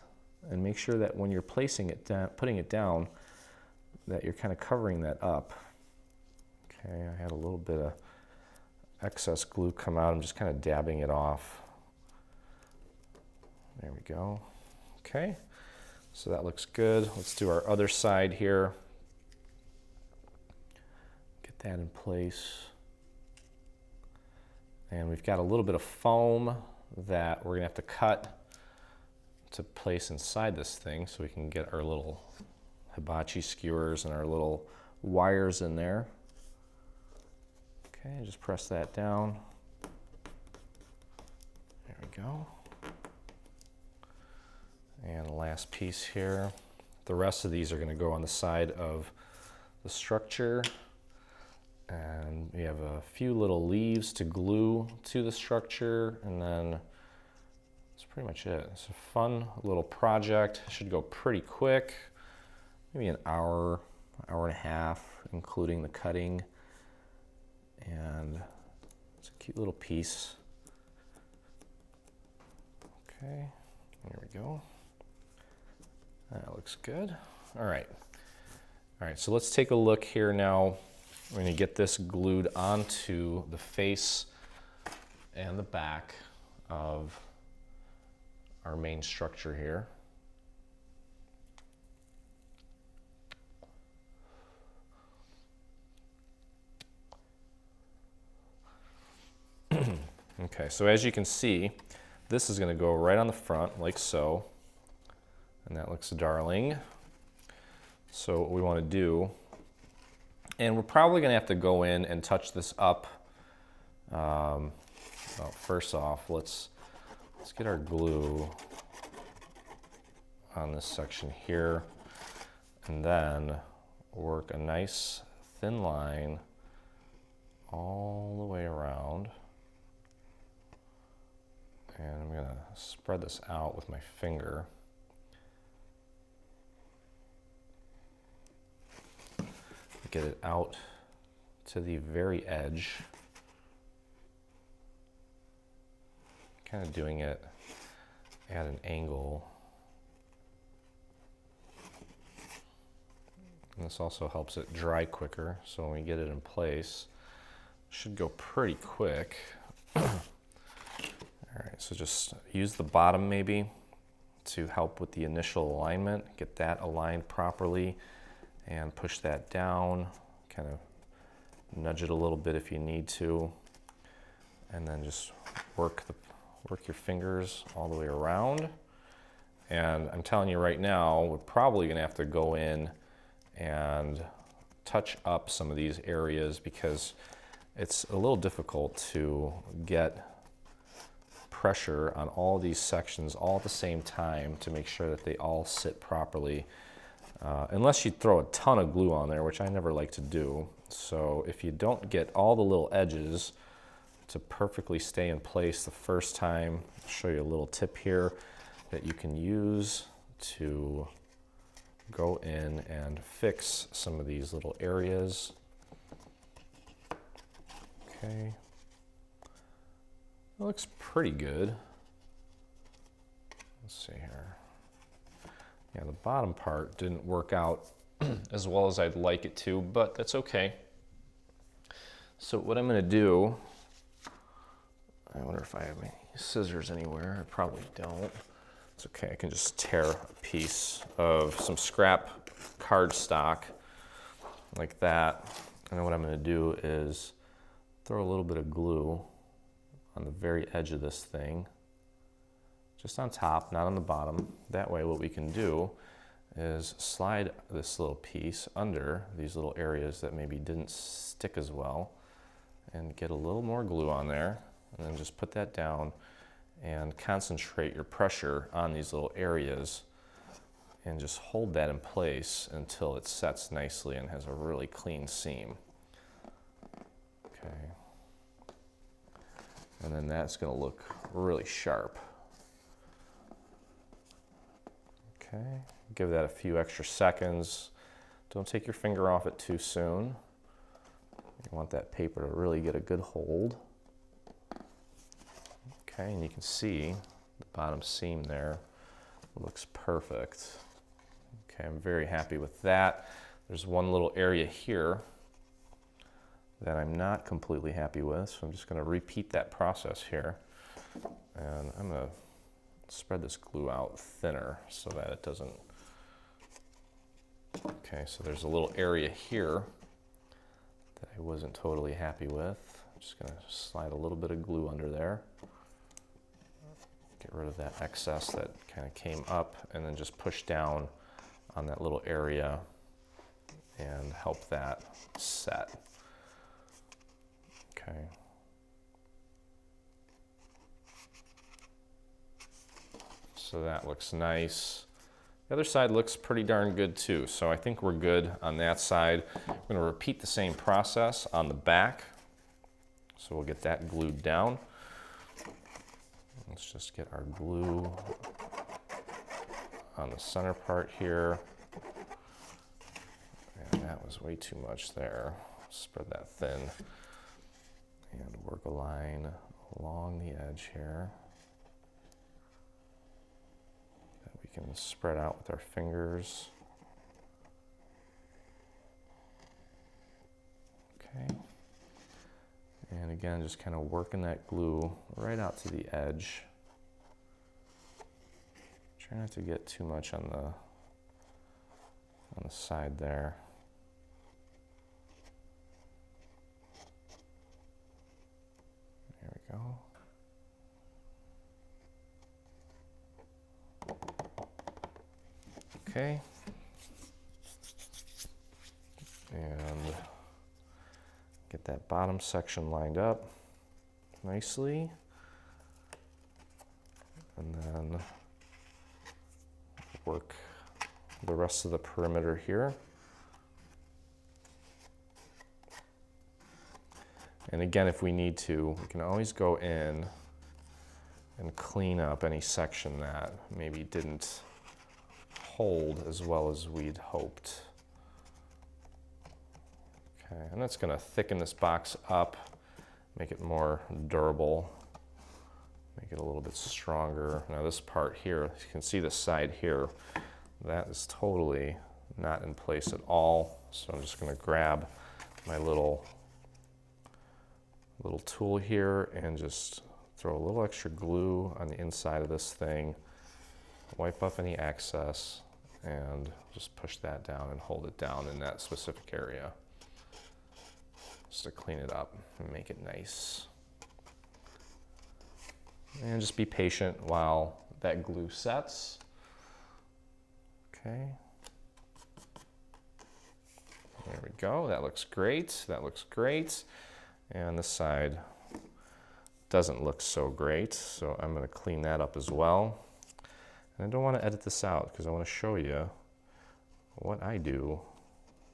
and make sure that when you're placing it down, putting it down, that you're kind of covering that up. Okay, I had a little bit of excess glue come out. I'm just kind of dabbing it off. There we go. Okay, so that looks good. Let's do our other side here. Get that in place. And we've got a little bit of foam that we're gonna have to cut to place inside this thing so we can get our little hibachi skewers and our little wires in there. Okay, just press that down. There we go. And the last piece here. The rest of these are going to go on the side of the structure. And we have a few little leaves to glue to the structure, and then that's pretty much it. It's a fun little project. It should go pretty quick, maybe an hour, hour and a half, including the cutting. And it's a cute little piece. Okay, there we go. That looks good. All right, so let's take a look here now. We're going to get this glued onto the face and the back of our main structure here. Okay, so as you can see, this is going to go right on the front like so, and that looks darling. So what we want to do, and we're probably going to have to go in and touch this up. Well, first off, let's get our glue on this section here, and then work a nice thin line all the way around. And I'm going to spread this out with my finger. Get it out to the very edge. Kind of doing it at an angle. And this also helps it dry quicker, so when we get it in place, it should go pretty quick. All right, so just use the bottom maybe to help with the initial alignment. Get that aligned properly and push that down. Kind of nudge it a little bit if you need to. And then just work your fingers all the way around. And I'm telling you right now, we're probably gonna have to go in and touch up some of these areas because it's a little difficult to get pressure on all these sections all at the same time to make sure that they all sit properly, unless you throw a ton of glue on there, which I never like to do. So if you don't get all the little edges to perfectly stay in place the first time, I'll show you a little tip here that you can use to go in and fix some of these little areas. Okay. It looks pretty good. Let's see here. Yeah, the bottom part didn't work out as well as I'd like it to, but that's okay. So what I'm going to do, I wonder if I have any scissors anywhere. I probably don't. It's okay, I can just tear a piece of some scrap cardstock like that. And then what I'm going to do is throw a little bit of glue on the very edge of this thing, just on top, not on the bottom. That way what we can do is slide this little piece under these little areas that maybe didn't stick as well and get a little more glue on there, and then just put that down and concentrate your pressure on these little areas and just hold that in place until it sets nicely and has a really clean seam. Okay. And then that's going to look really sharp. Okay, give that a few extra seconds. Don't take your finger off it too soon. You want that paper to really get a good hold. Okay, and you can see the bottom seam there looks perfect. Okay, I'm very happy with that. There's one little area here that I'm not completely happy with, so I'm just going to repeat that process here. And I'm going to spread this glue out thinner so that it doesn't... Okay, so there's a little area here that I wasn't totally happy with. I'm just going to slide a little bit of glue under there. Get rid of that excess that kind of came up, and then just push down on that little area and help that set. Okay. So that looks nice. The other side looks pretty darn good too, so I think we're good on that side. I'm going to repeat the same process on the back. So we'll get that glued down. Let's just get our glue on the center part here. And that was way too much there. Spread that thin and work a line along the edge here that we can spread out with our fingers. Okay. And again, just kind of working that glue right out to the edge. Try not to get too much on the side there. There we go. Okay. And get that bottom section lined up nicely. And then work the rest of the perimeter here. And again, if we need to, we can always go in and clean up any section that maybe didn't hold as well as we'd hoped. Okay, and that's going to thicken this box up, make it more durable, make it a little bit stronger. Now this part here, you can see the side here, that is totally not in place at all. So I'm just going to grab my little tool here and just throw a little extra glue on the inside of this thing, wipe off any excess, and just push that down and hold it down in that specific area, just to clean it up and make it nice. And just be patient while that glue sets. Okay. There we go. That looks great. That looks great. And this side doesn't look so great, so I'm going to clean that up as well. And I don't want to edit this out because I want to show you what I do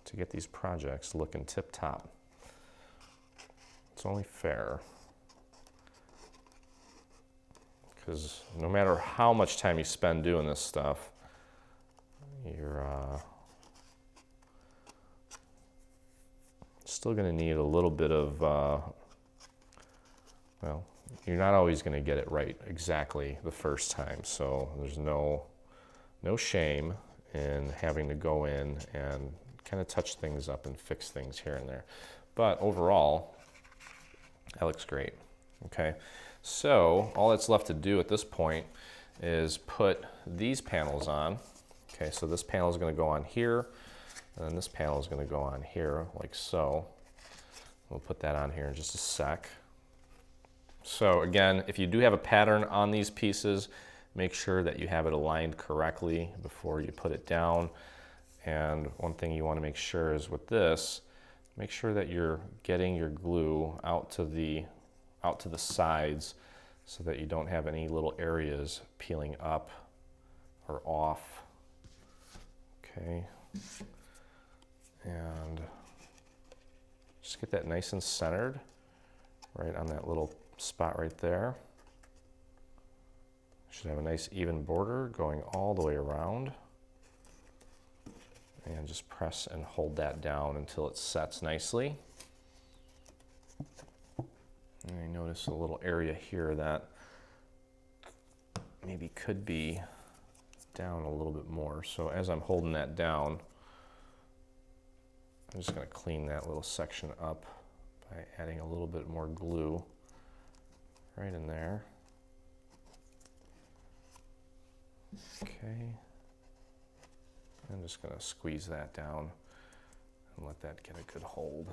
to get these projects looking tip-top. It's only fair. Because no matter how much time you spend doing this stuff, you're still going to need a little bit of, well, you're not always going to get it right exactly the first time. So there's no shame in having to go in and kind of touch things up and fix things here and there. But overall, that looks great. Okay. So all that's left to do at this point is put these panels on. Okay, so this panel is going to go on here, and then this panel is going to go on here, like so. We'll put that on here in just a sec. So again, if you do have a pattern on these pieces, make sure that you have it aligned correctly before you put it down. And one thing you want to make sure is with this, make sure that you're getting your glue out to the sides so that you don't have any little areas peeling up or off. Okay. And just get that nice and centered right on that little spot right there. Should have a nice even border going all the way around. And just press and hold that down until it sets nicely. And I notice a little area here that maybe could be down a little bit more. So as I'm holding that down, I'm just going to clean that little section up by adding a little bit more glue right in there. Okay. I'm just going to squeeze that down and let that get a good hold.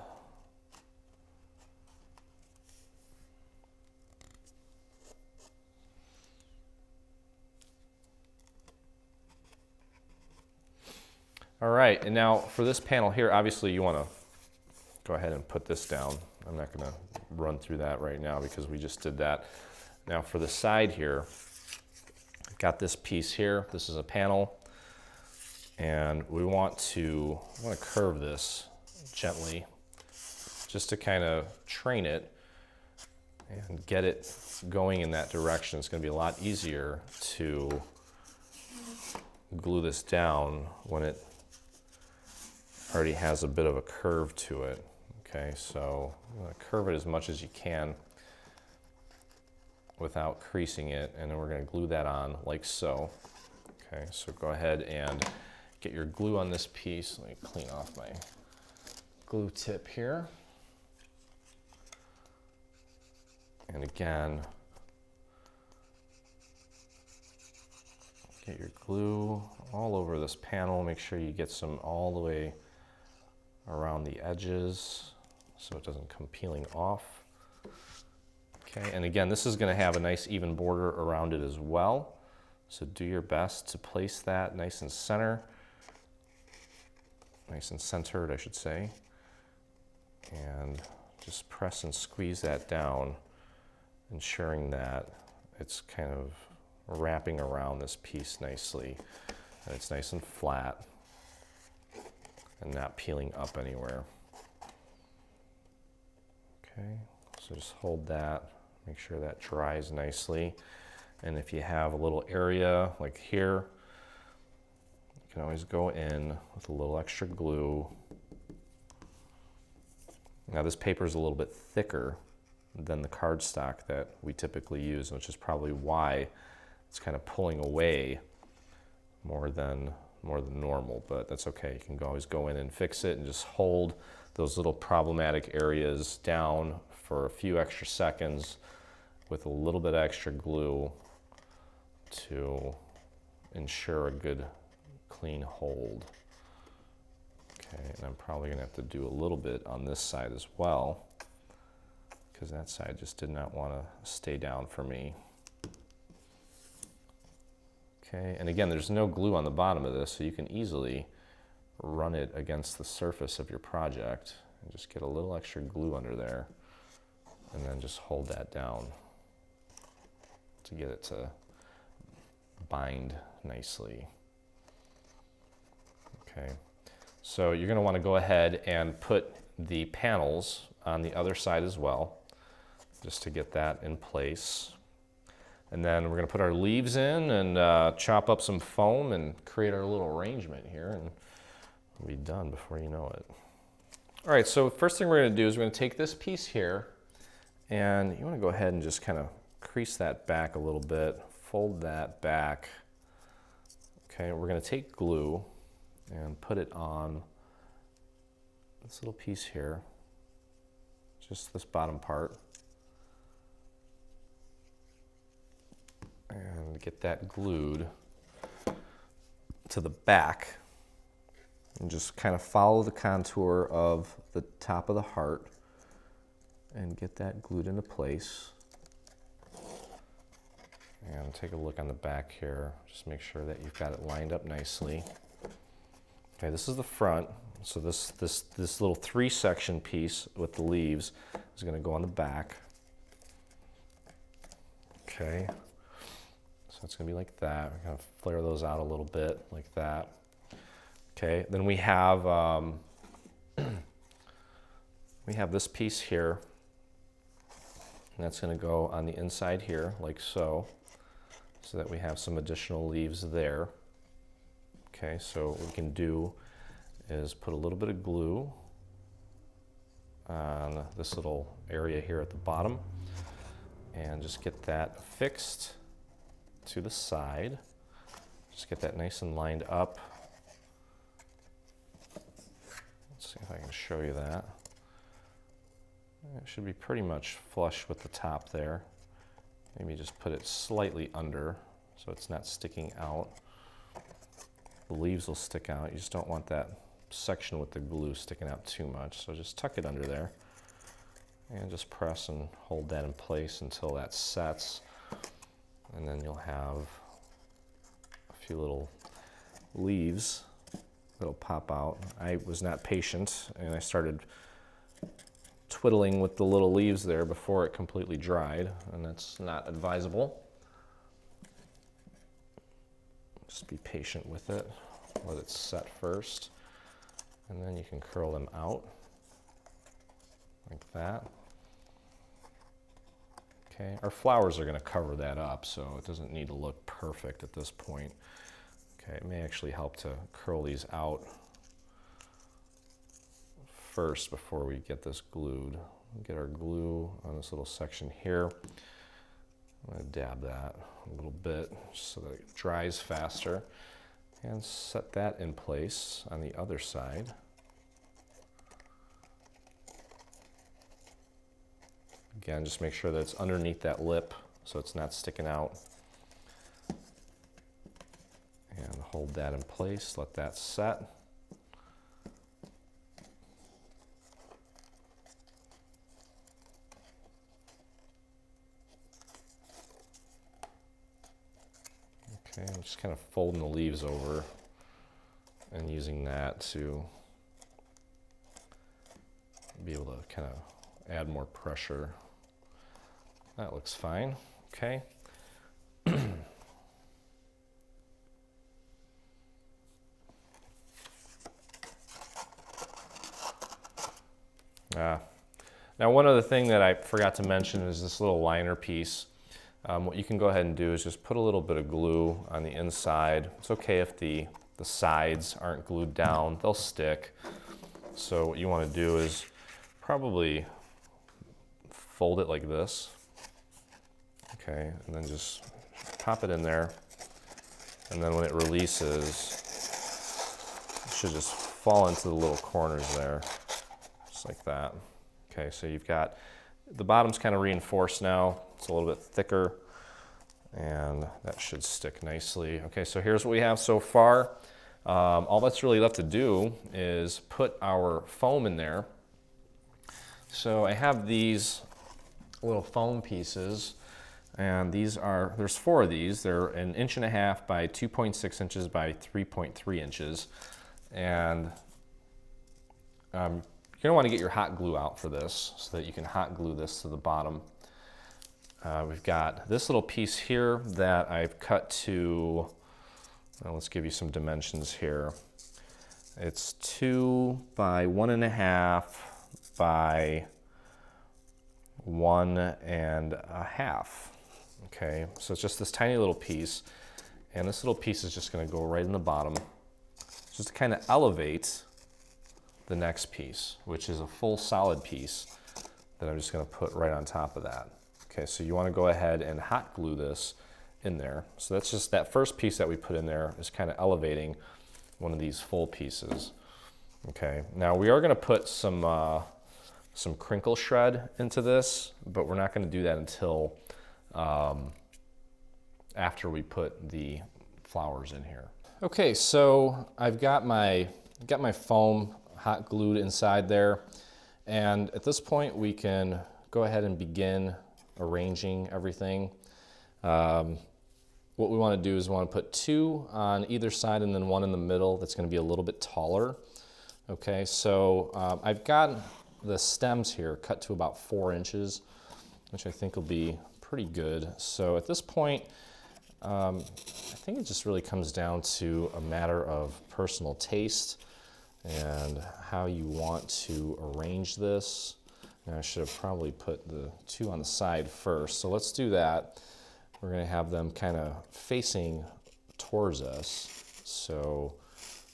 All right, and now for this panel here, obviously you want to go ahead and put this down. I'm not going to run through that right now because we just did that. Now for the side here, I've got this piece here. This is a panel, and we want to curve this gently just to kind of train it and get it going in that direction. It's going to be a lot easier to glue this down when it already has a bit of a curve to it. Okay, so I'm going to curve it as much as you can without creasing it, and then we're going to glue that on like so. Okay, so go ahead and get your glue on this piece. Let me clean off my glue tip here. And again, get your glue all over this panel. Make sure you get some all the way around the edges so it doesn't come peeling off. Okay, and again, this is going to have a nice even border around it as well. So do your best to place that nice and centered, I should say. And just press and squeeze that down, ensuring that it's kind of wrapping around this piece nicely and it's nice and flat and not peeling up anywhere. Okay, so just hold that, make sure that dries nicely. And if you have a little area like here, you can always go in with a little extra glue. Now this paper is a little bit thicker than the cardstock that we typically use, which is probably why it's kind of pulling away more than normal, but that's okay. You can always go in and fix it and just hold those little problematic areas down for a few extra seconds with a little bit extra glue to ensure a good clean hold. Okay, and I'm probably gonna have to do a little bit on this side as well because that side just did not want to stay down for me. Okay, and again, there's no glue on the bottom of this, so you can easily run it against the surface of your project and just get a little extra glue under there and then just hold that down to get it to bind nicely. Okay, so you're going to want to go ahead and put the panels on the other side as well, just to get that in place. And then we're going to put our leaves in and chop up some foam and create our little arrangement here, and we'll be done before you know it. All right, so first thing we're going to do is we're going to take this piece here, and you want to go ahead and just kind of crease that back a little bit, fold that back. Okay, we're going to take glue and put it on this little piece here, just this bottom part. and get that glued to the back, and just kind of follow the contour of the top of the heart and get that glued into place. And take a look on the back here. Just make sure that you've got it lined up nicely. Okay, this is the front. So this little 3-section piece with the leaves is going to go on the back. Okay, so it's going to be like that. We're going to flare those out a little bit like that. Okay, then we have this piece here, and that's going to go on the inside here like so that we have some additional leaves there. Okay, so what we can do is put a little bit of glue on this little area here at the bottom and just get that fixed to the side. Just get that nice and lined up. Let's see if I can show you that. It should be pretty much flush with the top there. Maybe just put it slightly under so it's not sticking out. The leaves will stick out. You just don't want that section with the glue sticking out too much. So just tuck it under there and just press and hold that in place until that sets. And then you'll have a few little leaves that'll pop out. I was not patient and I started twiddling with the little leaves there before it completely dried, and that's not advisable. Just be patient with it. Let it set first, and then you can curl them out like that. Okay, our flowers are going to cover that up, so it doesn't need to look perfect at this point. Okay, it may actually help to curl these out first before we get this glued. Get our glue on this little section here. I'm going to dab that a little bit so that it dries faster, and set that in place on the other side. Again, just make sure that it's underneath that lip so it's not sticking out. And hold that in place, let that set. Okay, I'm just kind of folding the leaves over and using that to be able to kind of add more pressure. That looks fine. Okay. Now one other thing that I forgot to mention is this little liner piece. What you can go ahead and do is just put a little bit of glue on the inside. It's okay if the sides aren't glued down, they'll stick. So what you want to do is probably fold it like this. Okay, and then just pop it in there. And then when it releases, it should just fall into the little corners there, just like that. Okay, so you've got, the bottom's kind of reinforced now. It's a little bit thicker, and that should stick nicely. Okay, so here's what we have so far. All that's really left to do is put our foam in there. So I have these little foam pieces, and there's 4 of these. They're 1.5 inches by 2.6 inches by 3.3 inches. And you're gonna wanna get your hot glue out for this so that you can hot glue this to the bottom. We've got this little piece here that I've cut to, let's give you some dimensions here. It's 2 by 1.5 by 1.5. Okay, so it's just this tiny little piece, and this little piece is just going to go right in the bottom, just to kind of elevate the next piece, which is a full solid piece that I'm just going to put right on top of that. Okay, so you want to go ahead and hot glue this in there. So that's just that first piece that we put in there is kind of elevating one of these full pieces. Okay, now we are going to put some crinkle shred into this, but we're not going to do that until after we put the flowers in here. Okay, so I've got my foam hot glued inside there, and at this point we can go ahead and begin arranging everything. What we want to do is we want to put 2 on either side and then 1 in the middle that's going to be a little bit taller. Okay, so I've got the stems here cut to about 4 inches, which I think will be pretty good. So at this point, I think it just really comes down to a matter of personal taste and how you want to arrange this. And I should have probably put the 2 on the side first. So let's do that. We're going to have them kind of facing towards us. So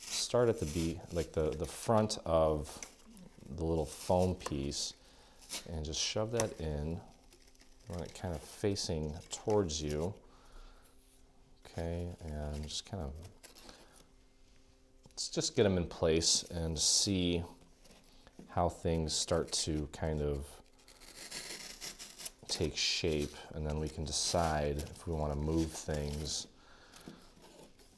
start at the front of the little foam piece and just shove that in. You want it kind of facing towards you. Okay, and just kind of, let's just get them in place and see how things start to kind of take shape, and then we can decide if we want to move things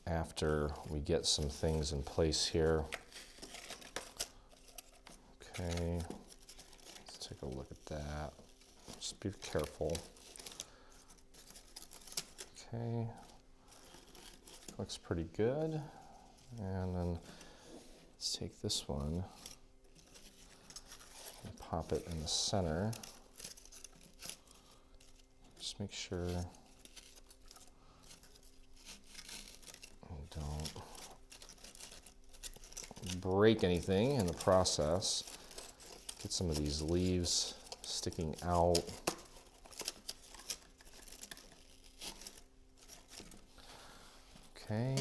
after we get some things in place here. Okay, let's take a look at that. Just be careful. Okay, looks pretty good. And then let's take this one and pop it in the center. Just make sure we don't break anything in the process. Get some of these leaves sticking out. Okay,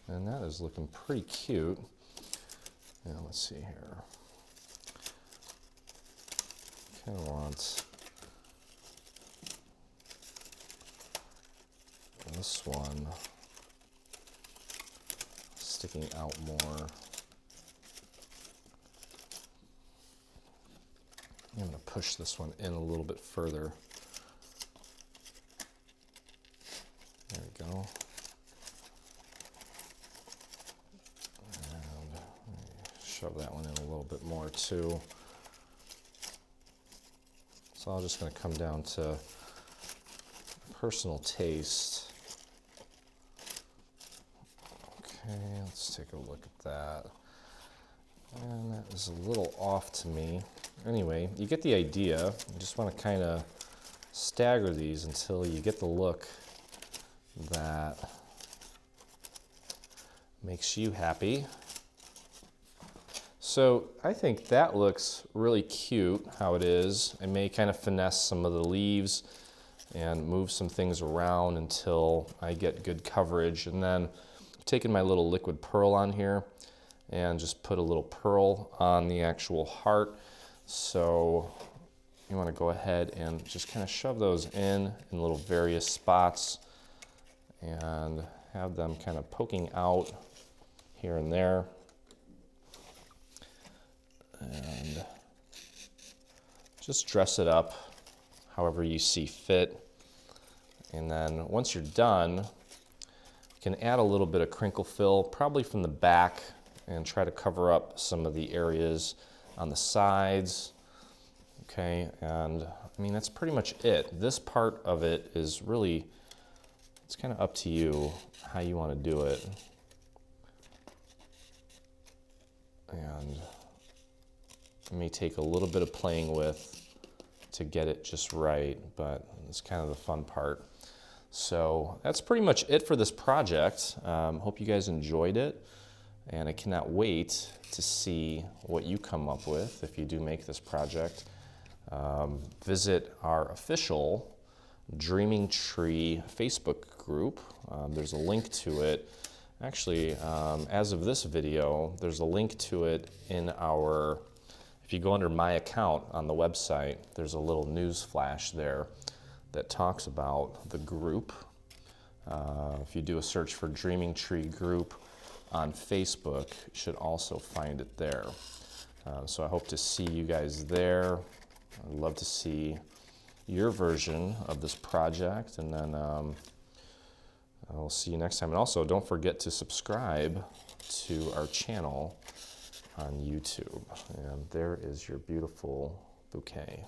and that is looking pretty cute. Now let's see here. Kind of want this one sticking out more. I'm going to push this one in a little bit further. There we go. And shove that one in a little bit more too. So I'm just going to come down to personal taste. Okay, let's take a look at that. And that is a little off to me. Anyway, you get the idea. You just want to kind of stagger these until you get the look that makes you happy. So I think that looks really cute how it is. I may kind of finesse some of the leaves and move some things around until I get good coverage. And then I've taken my little liquid pearl on here and just put a little pearl on the actual heart. So you want to go ahead and just kind of shove those in little various spots and have them kind of poking out here and there. And just dress it up however you see fit. And then once you're done, you can add a little bit of crinkle fill, probably from the back, and try to cover up some of the areas on the sides. Okay, and I mean, that's pretty much it. This part of it is really, it's kind of up to you how you want to do it. And it may take a little bit of playing with to get it just right, but it's kind of the fun part. So that's pretty much it for this project. Hope you guys enjoyed it, and I cannot wait to see what you come up with if you do make this project. Visit our official Dreaming Tree Facebook group. There's a link to it. Actually, as of this video, there's a link to it in our, if you go under my account on the website, there's a little news flash there that talks about the group. If you do a search for Dreaming Tree Group on Facebook, you should also find it there. So I hope to see you guys there. I'd love to see your version of this project, and then I'll see you next time. And also, don't forget to subscribe to our channel on YouTube. And there is your beautiful bouquet.